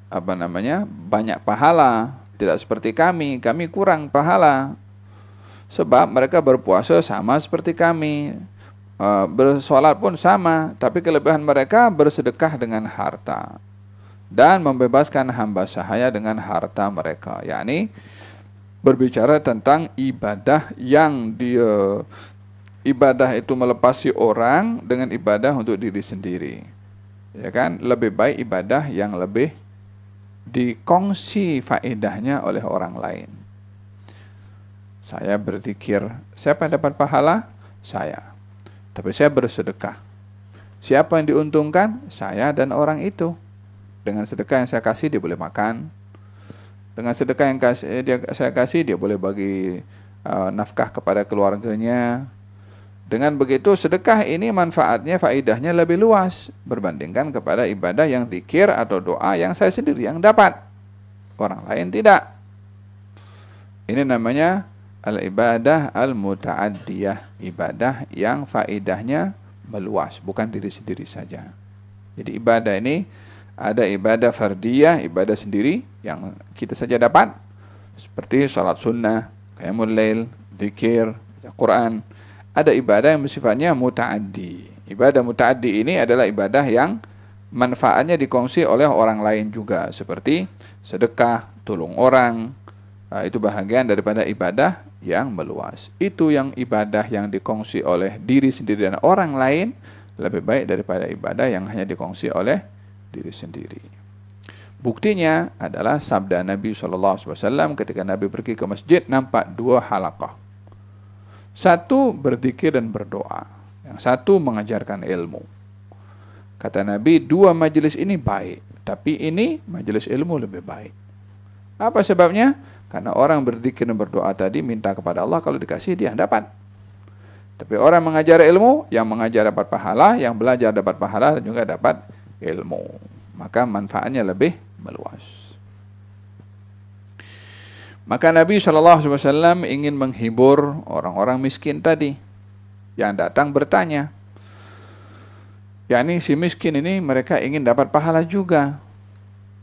banyak pahala, tidak seperti kami kurang pahala. Sebab mereka berpuasa sama seperti kami, bersolat pun sama, tapi kelebihan mereka bersedekah dengan harta dan membebaskan hamba sahaya dengan harta mereka. Yakni berbicara tentang ibadah yang ibadah itu melepasi orang dengan ibadah untuk diri sendiri. Ya kan? Lebih baik ibadah yang lebih dikongsi faedahnya oleh orang lain. Saya berzikir, siapa yang dapat pahala? Saya. Tapi saya bersedekah. Siapa yang diuntungkan? Saya dan orang itu. Dengan sedekah yang saya kasih, dia boleh makan. Dengan sedekah yang saya kasih, dia boleh bagi nafkah kepada keluarganya. Dengan begitu, sedekah ini manfaatnya, faedahnya lebih luas berbandingkan kepada ibadah yang zikir atau doa yang saya sendiri yang dapat. Orang lain tidak. Ini namanya al-ibadah al-muta'addiyah, ibadah yang faedahnya meluas, bukan diri sendiri saja. Jadi ibadah ini ada ibadah fardiyah, ibadah sendiri yang kita saja dapat, seperti salat sunnah, qiyamul lail, zikir, Quran. Ada ibadah yang sifatnya muta'addi. Ibadah muta'addi ini adalah ibadah yang manfaatnya dikongsi oleh orang lain juga, seperti sedekah, tolong orang. Itu bahagian daripada ibadah yang meluas. Itu yang ibadah yang dikongsi oleh diri sendiri dan orang lain lebih baik daripada ibadah yang hanya dikongsi oleh diri sendiri. Buktinya adalah sabda Nabi SAW ketika Nabi pergi ke masjid, nampak dua halaqah. Satu berzikir dan berdoa, yang satu mengajarkan ilmu. Kata Nabi, dua majelis ini baik, tapi ini majelis ilmu lebih baik. Apa sebabnya? Karena orang berzikir dan berdoa tadi minta kepada Allah, kalau dikasih dia dapat. Tapi orang mengajar ilmu, yang mengajar dapat pahala, yang belajar dapat pahala dan juga dapat ilmu. Maka manfaatnya lebih meluas. Maka Nabi SAW ingin menghibur orang-orang miskin tadi yang datang bertanya. yakni si miskin ini mereka ingin dapat pahala juga.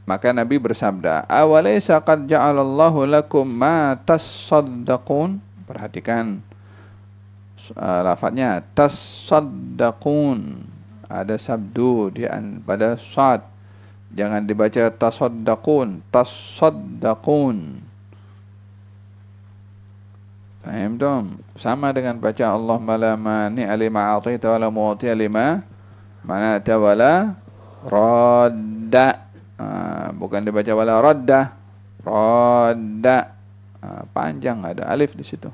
Maka Nabi bersabda, awalaysa qad ja'alallahu lakum ma tasaddaqun. Perhatikan lafadznya tasaddaqun, ada sabdu di pada sad, jangan dibaca tasaddaqun, tasaddaqun. Faham dong? Sama dengan baca Allahumma la mani'a lima a'taita wa la mu'tiya lima mana'ta wa la radda. Bukan dibaca wala radda, radda. Panjang, ada alif di situ.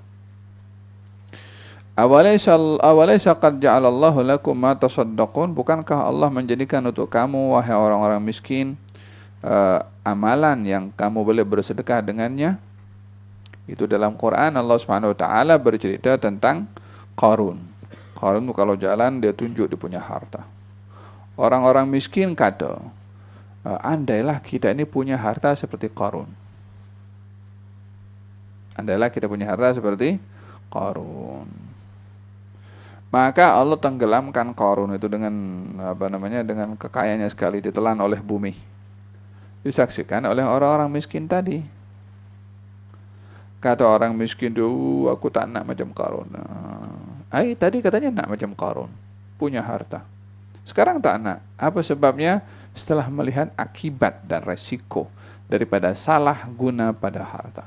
Awalaysa qad ja'alallahu lakum ma tasaddaqun. Bukankah Allah menjadikan untuk kamu wahai orang-orang miskin amalan yang kamu boleh bersedekah dengannya? Itu dalam Quran Allah Subhanahu wa taala bercerita tentang Qarun. Qarun kalau jalan dia tunjuk dia punya harta. Orang-orang miskin kata, andailah kita ini punya harta seperti Qarun. Andailah kita punya harta seperti Qarun. Maka Allah tenggelamkan Qarun itu dengan dengan kekayaannya sekali, ditelan oleh bumi. Disaksikan oleh orang-orang miskin tadi. Kata orang miskin itu, aku tak nak macam Qarun. Tadi katanya nak macam Qarun, punya harta. Sekarang tak nak. Apa sebabnya? Setelah melihat akibat dan resiko daripada salah guna pada harta.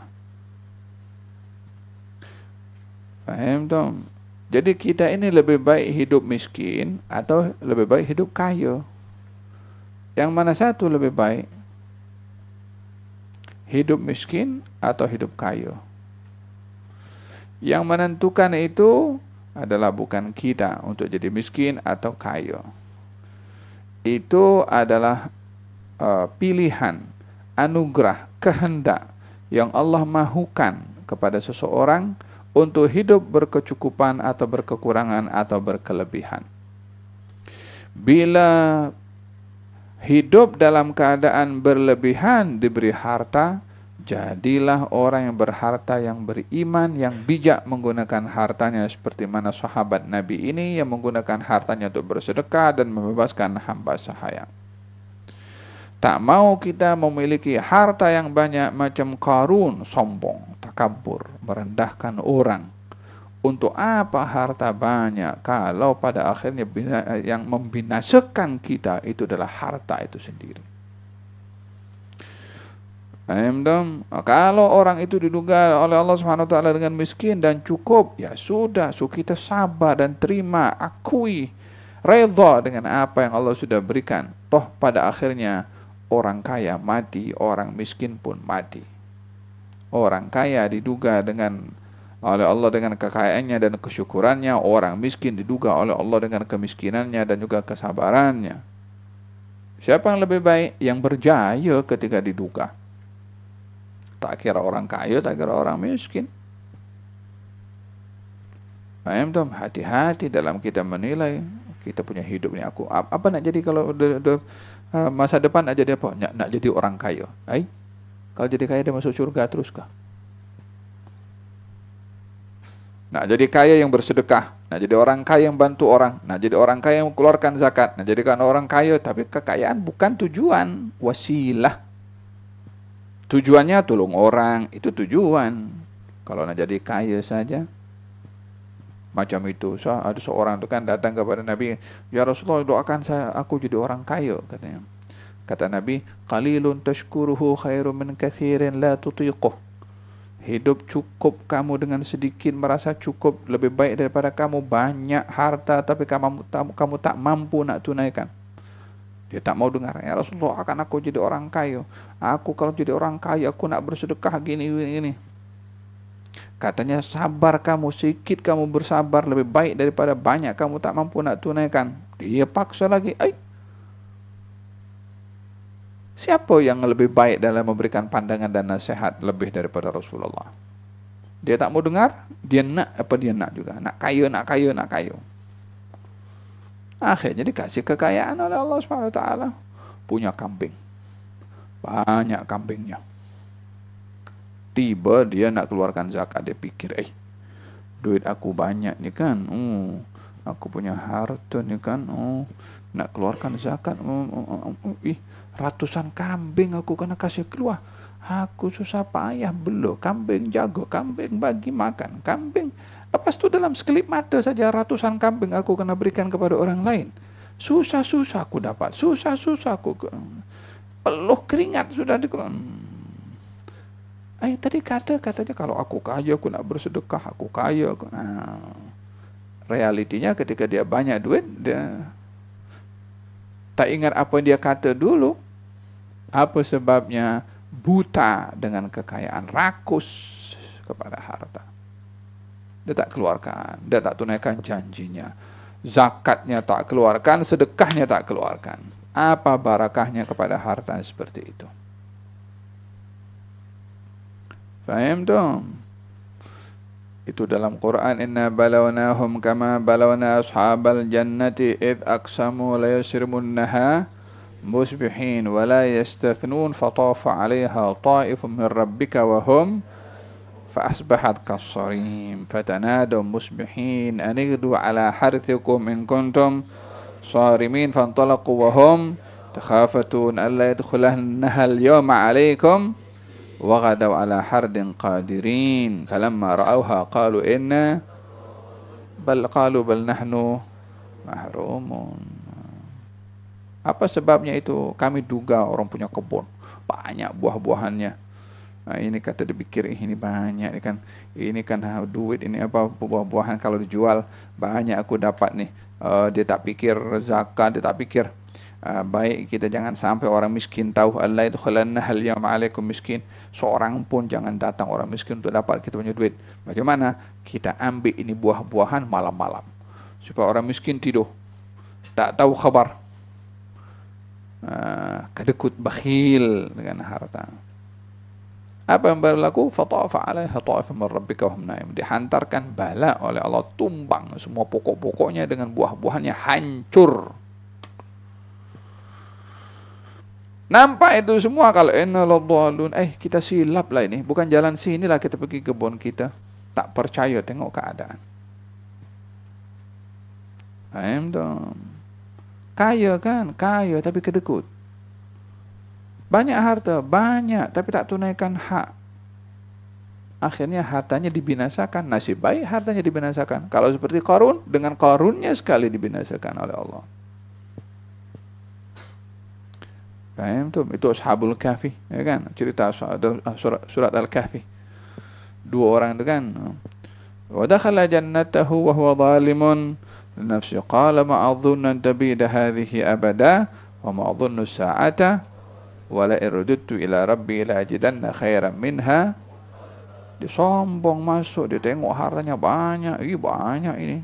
Paham dong? Jadi kita ini lebih baik hidup miskin atau lebih baik hidup kaya? Yang mana satu lebih baik? Hidup miskin atau hidup kaya? Yang menentukan itu adalah bukan kita untuk jadi miskin atau kaya. Itu adalah pilihan, anugerah, kehendak yang Allah mahukan kepada seseorang untuk hidup berkecukupan atau berkekurangan atau berkelebihan. Bila hidup dalam keadaan berlebihan diberi harta, jadilah orang yang berharta, yang beriman, yang bijak menggunakan hartanya seperti mana sahabat Nabi ini yang menggunakan hartanya untuk bersedekah dan membebaskan hamba sahaya. Tak mau kita memiliki harta yang banyak macam Qarun, sombong, takabur, merendahkan orang. Untuk apa harta banyak kalau pada akhirnya yang membinasakan kita itu adalah harta itu sendiri. Kalau orang itu diduga oleh Allah Subhanahu wa taala dengan miskin dan cukup, ya sudah, kita sabar dan terima, akui, redha dengan apa yang Allah sudah berikan. Toh pada akhirnya orang kaya mati, orang miskin pun mati. Orang kaya diduga oleh Allah dengan kekayaannya dan kesyukurannya, orang miskin diduga oleh Allah dengan kemiskinannya dan juga kesabarannya. Siapa yang lebih baik? Yang berjaya ketika diduga. Tak kira orang kaya, tak kira orang miskin. Paham tuh? Hati-hati dalam kita menilai. Kita punya hidup ini, aku apa nak jadi kalau masa depan nak jadi apa? Nak jadi orang kaya. Kalau jadi kaya dia masuk surga terus kah? Nak jadi kaya yang bersedekah, nak jadi orang kaya yang bantu orang, nak jadi orang kaya yang mengeluarkan zakat, nak jadikan orang kaya, tapi kekayaan bukan tujuan, wasilah. Tujuannya tolong orang, itu tujuan. Kalau nak jadi kaya saja, macam itu. Ada seorang itu kan datang kepada Nabi, ya Rasulullah, doakan aku jadi orang kaya, katanya. Kata Nabi, qalilun tashkuruhu khairum min kathirin la tutiquh. Hidup cukup kamu dengan sedikit merasa cukup lebih baik daripada kamu banyak harta tapi kamu tak mampu nak tunaikan. Dia tak mau dengar. Ya Rasulullah, akan aku jadi orang kaya. Aku kalau jadi orang kaya, aku nak bersedekah gini. Katanya, sabar kamu, sedikit kamu bersabar lebih baik daripada banyak kamu tak mampu nak tunaikan. Dia paksa lagi. Siapa yang lebih baik dalam memberikan pandangan dan nasihat lebih daripada Rasulullah? Dia tak mau dengar, dia nak apa dia nak juga. Nak kaya, nak kaya, nak kaya. Akhirnya dikasih kekayaan oleh Allah Subhanahu Wa Taala. Punya kambing. Banyak kambingnya. Tiba dia nak keluarkan zakat, dia pikir, duit aku banyak nih kan. Aku punya harta nih kan. Nak keluarkan zakat. Ratusan kambing aku kena kasih keluar. Aku susah payah belo kambing, jago kambing, bagi makan kambing. Lepas tu dalam sekelip mata saja ratusan kambing aku kena berikan kepada orang lain. Susah-susah aku dapat, susah-susah aku peluh keringat sudah tadi katanya kalau aku kaya aku nak bersedekah, aku kaya. Realitinya ketika dia banyak duit, dia tak ingat apa yang dia kata dulu. Apa sebabnya? Buta dengan kekayaan, rakus kepada harta. Dia tak keluarkan, dia tak tunaikan janjinya. Zakatnya tak keluarkan, sedekahnya tak keluarkan. Apa barakahnya kepada harta seperti itu? Faham dong? Itu dalam Quran, inna balawnahum kama balawna ashabal jannati id aqsamu la yasrimunnaha musbihin wa la yastathnun fatafa 'alayha ta'ifun min rabbika wa hum fa asbahat kas-sarim fatanadaw musbihin an ighdu 'ala harthikum in kuntum sarimin fantalaqu wa hum takhafatun alla yadkhulaha al-yawma 'alaykum wa ghadaw 'ala hardin qadirin falamma ra'awha qalu inna bal nahnu mahrumun. Apa sebabnya itu? Kami duga orang punya kebun, banyak buah-buahannya. Ini kata dipikir ini banyak ini kan duit ini apa buah-buahan kalau dijual banyak aku dapat nih. Dia tak pikir zakat, dia tak pikir baik kita jangan sampai orang miskin tahu. Allah itu khalanna hal yawm alaikum miskin. Seorang pun jangan datang orang miskin untuk dapat kita punya duit. Bagaimana? Kita ambil ini buah-buahan malam-malam supaya orang miskin tidur, tak tahu khabar. Kedekut, bakhil dengan harta. Apa yang berlaku? Fatafa 'alaiha ta'ifun min rabbika wa hum naim. Dihantarkan bala oleh Allah, tumbang semua pokok-pokoknya dengan buah-buahannya hancur. Nampak itu semua kalau innalladhalun, kita silap lah ini, bukan jalan sinilah kita pergi kebun kita. Tak percaya tengok keadaan. Paham dong? Kaya kan? Kaya tapi kedekut. Banyak harta, banyak tapi tak tunaikan hak. Akhirnya hartanya dibinasakan. Nasib baik hartanya dibinasakan. Kalau seperti Qarun, dengan Qarunnya sekali dibinasakan oleh Allah. Paham tuh? Itu Ashabul Kahfi, ya kan? Cerita surat Al-Kahfi. Dua orang itu kan. Wa dakhala jannatahu wa huwa zalimun nafsi qala ma adhunnu an tabida hadhihi abada wa ma adhunnu as-sa'ata wa la irudtu ila rabbi la ajidanna khairan minha. Dia sombong masuk, dia tengok hartanya banyak, banyak ini.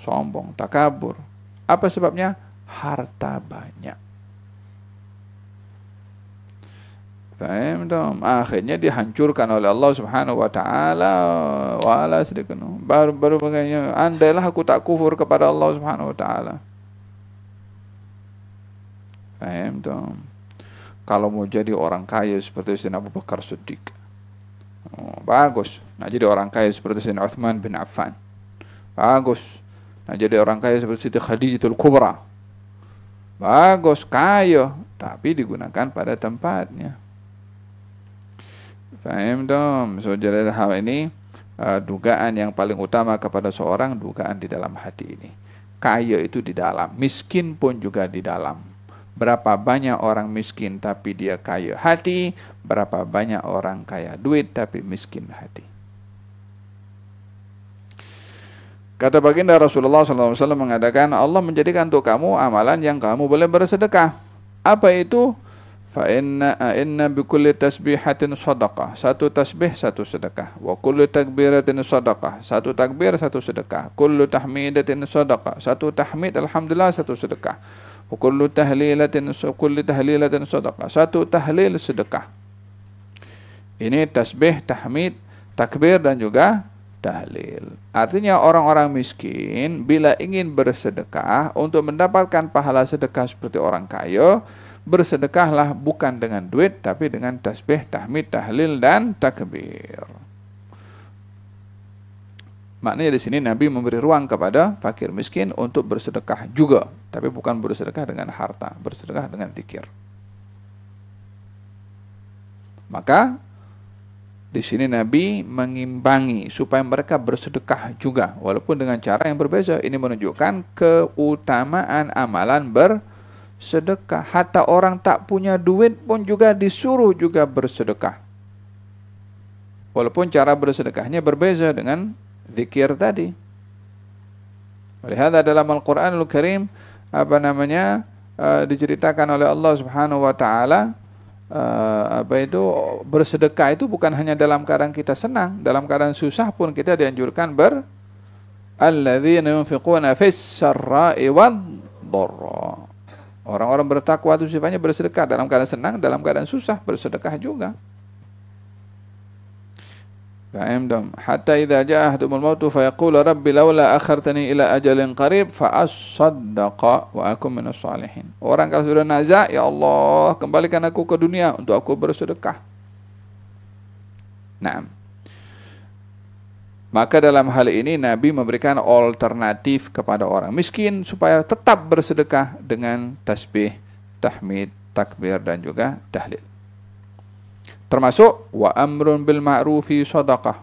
Sombong, takabur. Apa sebabnya? Harta banyak. Faham dong? Akhirnya dihancurkan oleh Allah Subhanahu wa taala. Wala sedekah. Baru bagainya, andailah aku tak kufur kepada Allah Subhanahu wa taala. Faham dong? Kalau mau jadi orang kaya seperti Sayyidina Abu Bakar Siddiq, bagus. Nak jadi orang kaya seperti Sayyidina Uthman bin Affan, bagus. Nak jadi orang kaya seperti Siti Khadijatul Kubra, bagus, kaya, tapi digunakan pada tempatnya. Faham dong? So, jadi hal ini dugaan yang paling utama kepada seorang, dugaan di dalam hati ini. Kaya itu di dalam, miskin pun juga di dalam. Berapa banyak orang miskin tapi dia kaya hati, berapa banyak orang kaya duit tapi miskin hati. Kata baginda Rasulullah SAW mengatakan, Allah menjadikan untuk kamu amalan yang kamu boleh bersedekah. Apa itu? Fa inna bi kulli tasbihatin sadaqah. Satu tasbih satu sedekah. Wa kullu takbiratin sadaqah. Satu takbir satu sedekah. Kullu tahmidatin sadaqah. Satu tahmid alhamdulillah satu sedekah. Kullu tahlilatin sadaqah. Satu tahlil sedekah. Ini tasbih, tahmid, takbir dan juga tahlil. Artinya orang-orang miskin bila ingin bersedekah untuk mendapatkan pahala sedekah seperti orang kaya, bersedekahlah bukan dengan duit tapi dengan tasbih, tahmid, tahlil dan takbir. Maknanya di sini Nabi memberi ruang kepada fakir miskin untuk bersedekah juga, tapi bukan bersedekah dengan harta, bersedekah dengan zikir. Maka di sini Nabi mengimbangi supaya mereka bersedekah juga, walaupun dengan cara yang berbeza. Ini menunjukkan keutamaan amalan bersedekah. Hatta orang tak punya duit pun juga disuruh juga bersedekah, walaupun cara bersedekahnya berbeza dengan zikir tadi. Lihat dalam Al-Quranul Karim diceritakan oleh Allah Subhanahu wa taala bersedekah itu bukan hanya dalam keadaan kita senang, dalam keadaan susah pun kita dianjurkan alladzina yunfiquna fis sarra'i wad dharra. Orang-orang bertakwa itu sifatnya bersedekah dalam keadaan senang, dalam keadaan susah bersedekah juga. Faham? Hatta idza jaa ahaduhumul mautu fayaqulu rabbi laula akhartani ila ajalin qarib fa asaddaqa wa akum minas salihin. Orang kalau sudah nazak, ya Allah, kembalikan aku ke dunia untuk aku bersedekah. Nah, maka dalam hal ini Nabi memberikan alternatif kepada orang miskin supaya tetap bersedekah dengan tasbih, tahmid, takbir dan juga tahlil. Termasuk wa amrun bil ma'rufi shadaqah.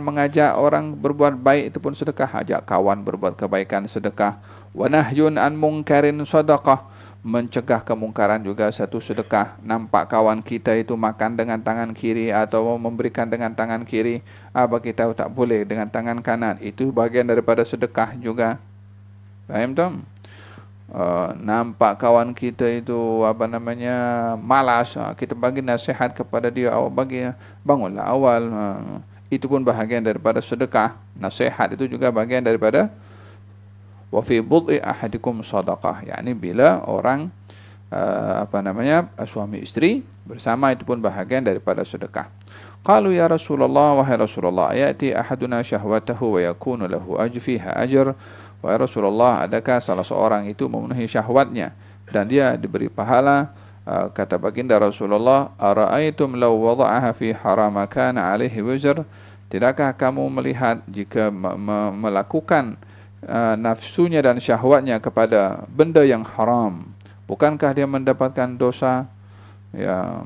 Mengajak orang berbuat baik itu pun sedekah, ajak kawan berbuat kebaikan sedekah. Wa nahyun an munkarin shadaqah. Mencegah kemungkaran juga satu sedekah. Nampak kawan kita itu makan dengan tangan kiri atau memberikan dengan tangan kiri, apa kita tak boleh dengan tangan kanan, itu bagian daripada sedekah juga. Paham tak? Nampak kawan kita itu malas, kita bagi nasihat kepada dia, bangunlah awal, itu pun bahagian daripada sedekah. Nasihat itu juga bagian daripada wa fi bud'i ahadikum sadaqah, yakni bila orang suami istri bersama itu pun bahagian daripada sedekah. Qalu ya Rasulullah, wahai Rasulullah, ya'ti ahaduna syahwatahu wa yakunu lahu fiha ajr. Wahai Rasulullah, adakah salah seorang itu memenuhi syahwatnya dan dia diberi pahala? Kata baginda Rasulullah, ara'aitum law wada'aha fi haram kana alaihi wizr. Tidakkah kamu melihat jika melakukan nafsunya dan syahwatnya kepada benda yang haram, bukankah dia mendapatkan dosa? Ya,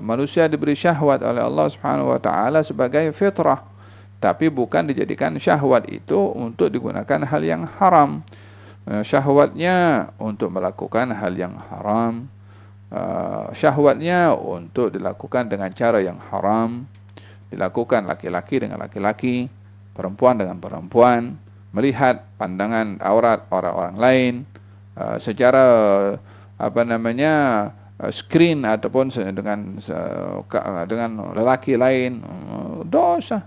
manusia diberi syahwat oleh Allah Subhanahu wa taala sebagai fitrah, tapi bukan dijadikan syahwat itu untuk digunakan hal yang haram. Syahwatnya untuk melakukan hal yang haram, syahwatnya untuk dilakukan dengan cara yang haram, dilakukan laki-laki dengan laki-laki, perempuan dengan perempuan, melihat pandangan aurat orang-orang lain secara screen ataupun dengan lelaki lain, dosa.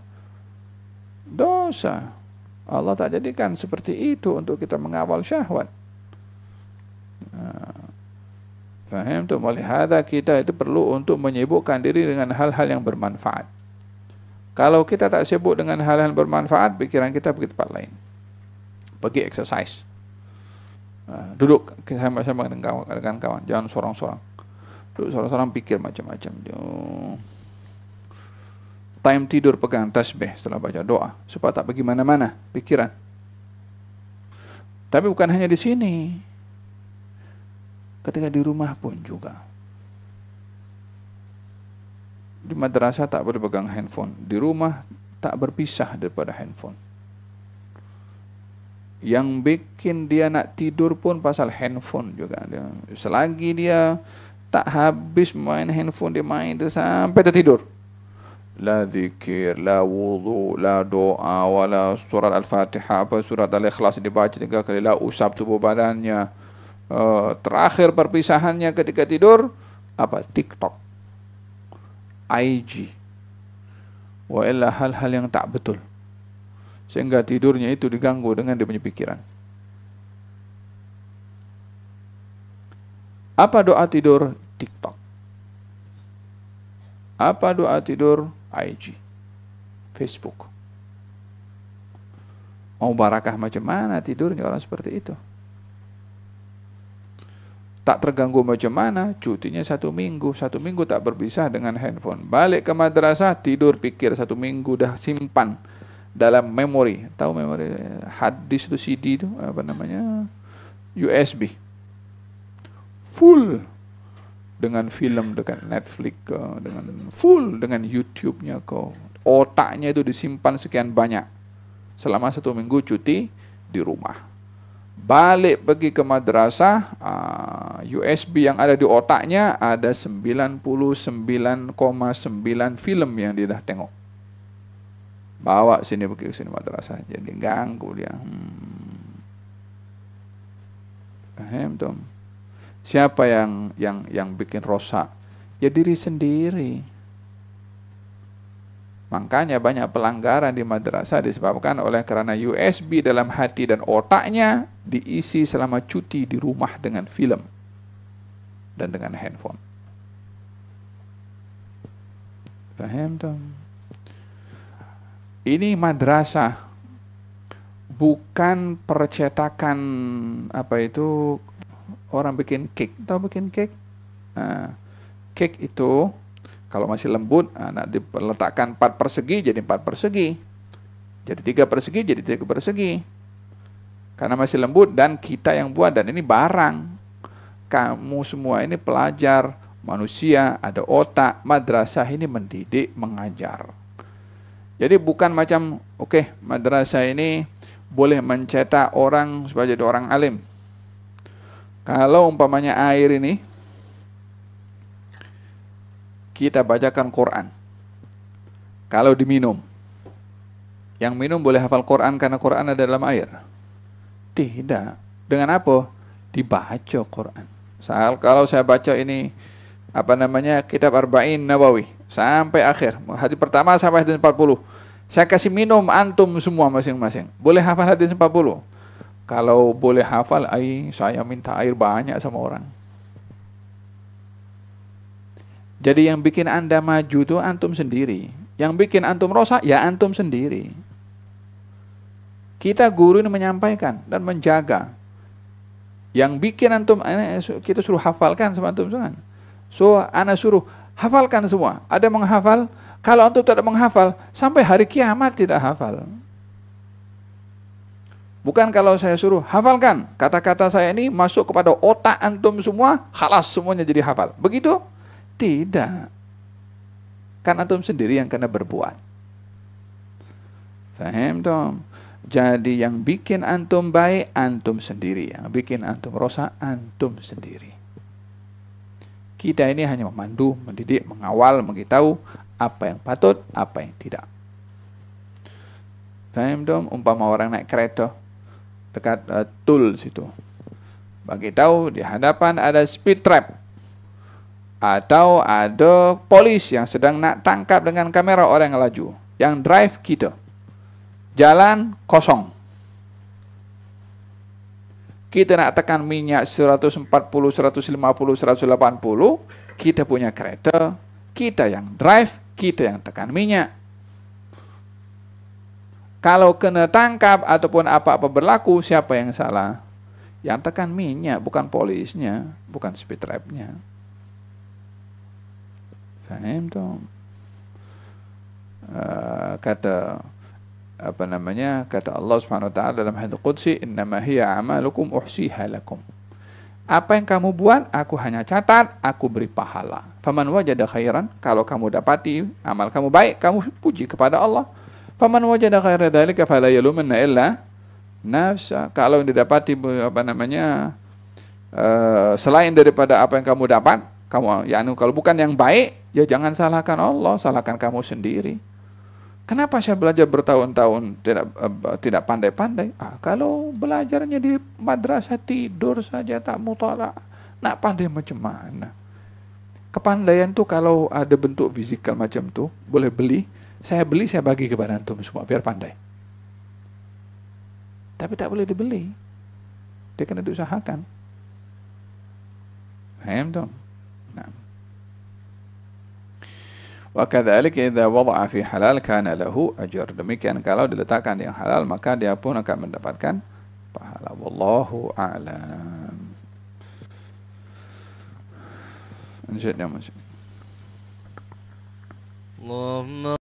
Allah tak jadikan seperti itu untuk kita mengawal syahwat. Faham tu? Olehada kita itu perlu untuk menyibukkan diri dengan hal-hal yang bermanfaat. Kalau kita tak sibuk dengan hal-hal bermanfaat, pikiran kita pergi tempat lain. Pergi exercise. Duduk sama-sama dengan kawan, jangan sorang-sorang. Duduk sorang-sorang pikir macam-macam. Time tidur pegang tasbih setelah baca doa supaya tak pergi mana-mana pikiran. Tapi bukan hanya di sini, ketika di rumah pun juga. Di madrasah tak boleh pegang handphone, di rumah tak berpisah daripada handphone. Yang bikin dia nak tidur pun pasal handphone juga. Selagi dia tak habis main handphone, dia main sampai tertidur. La zikir, la wudu, la doa, wala surat Al-Fatihah, surat Al-Ikhlas dibaca 3 kali, la usap tubuh badannya. Terakhir perpisahannya ketika tidur, TikTok, IG, wa illa hal-hal yang tak betul, sehingga tidurnya itu diganggu dengan dia punya pikiran. Apa doa tidur? TikTok. Apa doa tidur? IG, Facebook. Mau barakah macam mana tidurnya orang seperti itu? Tak terganggu macam mana? Cutinya 1 minggu. 1 minggu tak berpisah dengan handphone. Balik ke madrasah, tidur pikir 1 minggu dah simpan dalam memori. Tahu memori hadis itu, CD itu apa namanya? USB. Full dengan film, dengan Netflix, dengan full dengan YouTube-nya kau. Otaknya itu disimpan sekian banyak. Selama 1 minggu cuti di rumah. Balik pergi ke madrasah, USB yang ada di otaknya ada 99,9 film yang dia dah tengok. Bawa sini pergi ke sini madrasah, jadi ganggu dia. Paham tuh? Siapa yang bikin rosak? Ya diri sendiri. Makanya banyak pelanggaran di madrasah disebabkan oleh karena USB dalam hati dan otaknya diisi selama cuti di rumah dengan film dan dengan handphone. Paham tuh? Ini madrasah, bukan percetakan apa itu orang bikin cake. Tahu bikin cake? Cake itu kalau masih lembut, diletakkan 4 persegi jadi 4 persegi. Jadi 3 persegi jadi 3 persegi. Karena masih lembut dan kita yang buat, dan ini barang. Kamu semua ini pelajar, manusia, ada otak. Madrasah ini mendidik, mengajar. Jadi bukan macam, oke, madrasah ini boleh mencetak orang supaya jadi orang alim. Kalau umpamanya air ini, kita bacakan Quran. Kalau diminum, yang minum boleh hafal Quran karena Quran ada dalam air? Tidak. Dengan apa? Dibaca Quran. Kalau saya baca ini, apa namanya, kitab Arba'in Nawawi, sampai akhir, hadis pertama sampai hadis 40, saya kasih minum antum semua masing-masing. Boleh hafal hadis 40? Kalau boleh hafal, saya minta air banyak sama orang. Jadi yang bikin Anda maju itu antum sendiri. Yang bikin antum rosak, ya antum sendiri. Kita guru ini menyampaikan dan menjaga. Yang bikin antum, kita suruh hafalkan sama antum semua. So, ana suruh hafalkan semua. Ada yang menghafal, kalau antum tidak menghafal, sampai hari kiamat tidak hafal. Bukan kalau saya suruh hafalkan, kata-kata saya ini masuk kepada otak antum semua, khalas semuanya jadi hafal. Begitu? Tidak. Kan antum sendiri yang kena berbuat. Faham dong? Jadi yang bikin antum baik, antum sendiri. Yang bikin antum rosak, antum sendiri. Kita ini hanya memandu, mendidik, mengawal, memberitahu apa yang patut, apa yang tidak. Faham dong? Umpama orang naik kereta dekat tol situ, bagi tahu di hadapan ada speed trap, atau ada polis yang sedang nak tangkap dengan kamera orang yang laju. Yang drive kita, jalan kosong, kita nak tekan minyak 140, 150, 180, kita punya kereta, kita yang drive, kita yang tekan minyak. Kalau kena tangkap ataupun apa-apa berlaku, siapa yang salah? Yang tekan minyak, bukan polisnya, bukan speed trap-nya. Faham dong? Kata apa namanya? Kata Allah Subhanahu wa taala dalam hadits qudsi, "Innama hiya a'malukum uhsiha lakum." Apa yang kamu buat, aku hanya catat, aku beri pahala. Faman wajada khairan, kalau kamu dapati amal kamu baik, kamu puji kepada Allah. Faman wajada khairan dzalika fala yalumanna illa nafsa. Kalau yang didapati apa namanya? Selain daripada apa yang kamu dapat, kamu kalau bukan yang baik, ya jangan salahkan Allah, salahkan kamu sendiri. Kenapa saya belajar bertahun-tahun tidak pandai-pandai? Kalau belajarnya di madrasah tidur saja tak mutala, nak pandai macam mana? Kepandaian tuh kalau ada bentuk fisikal macam tuh boleh beli, saya beli, saya bagi kepada antum semua biar pandai. Tapi tak boleh dibeli, dia kena diusahakan. Paham tu? Nah. Wa kadzalika idza wada'a fi halal kana lahu ajr. Demikian kalau diletakkan yang halal maka dia pun akan mendapatkan pahala. Wallahu a'lam. Lanjut ya Mas. Allahumma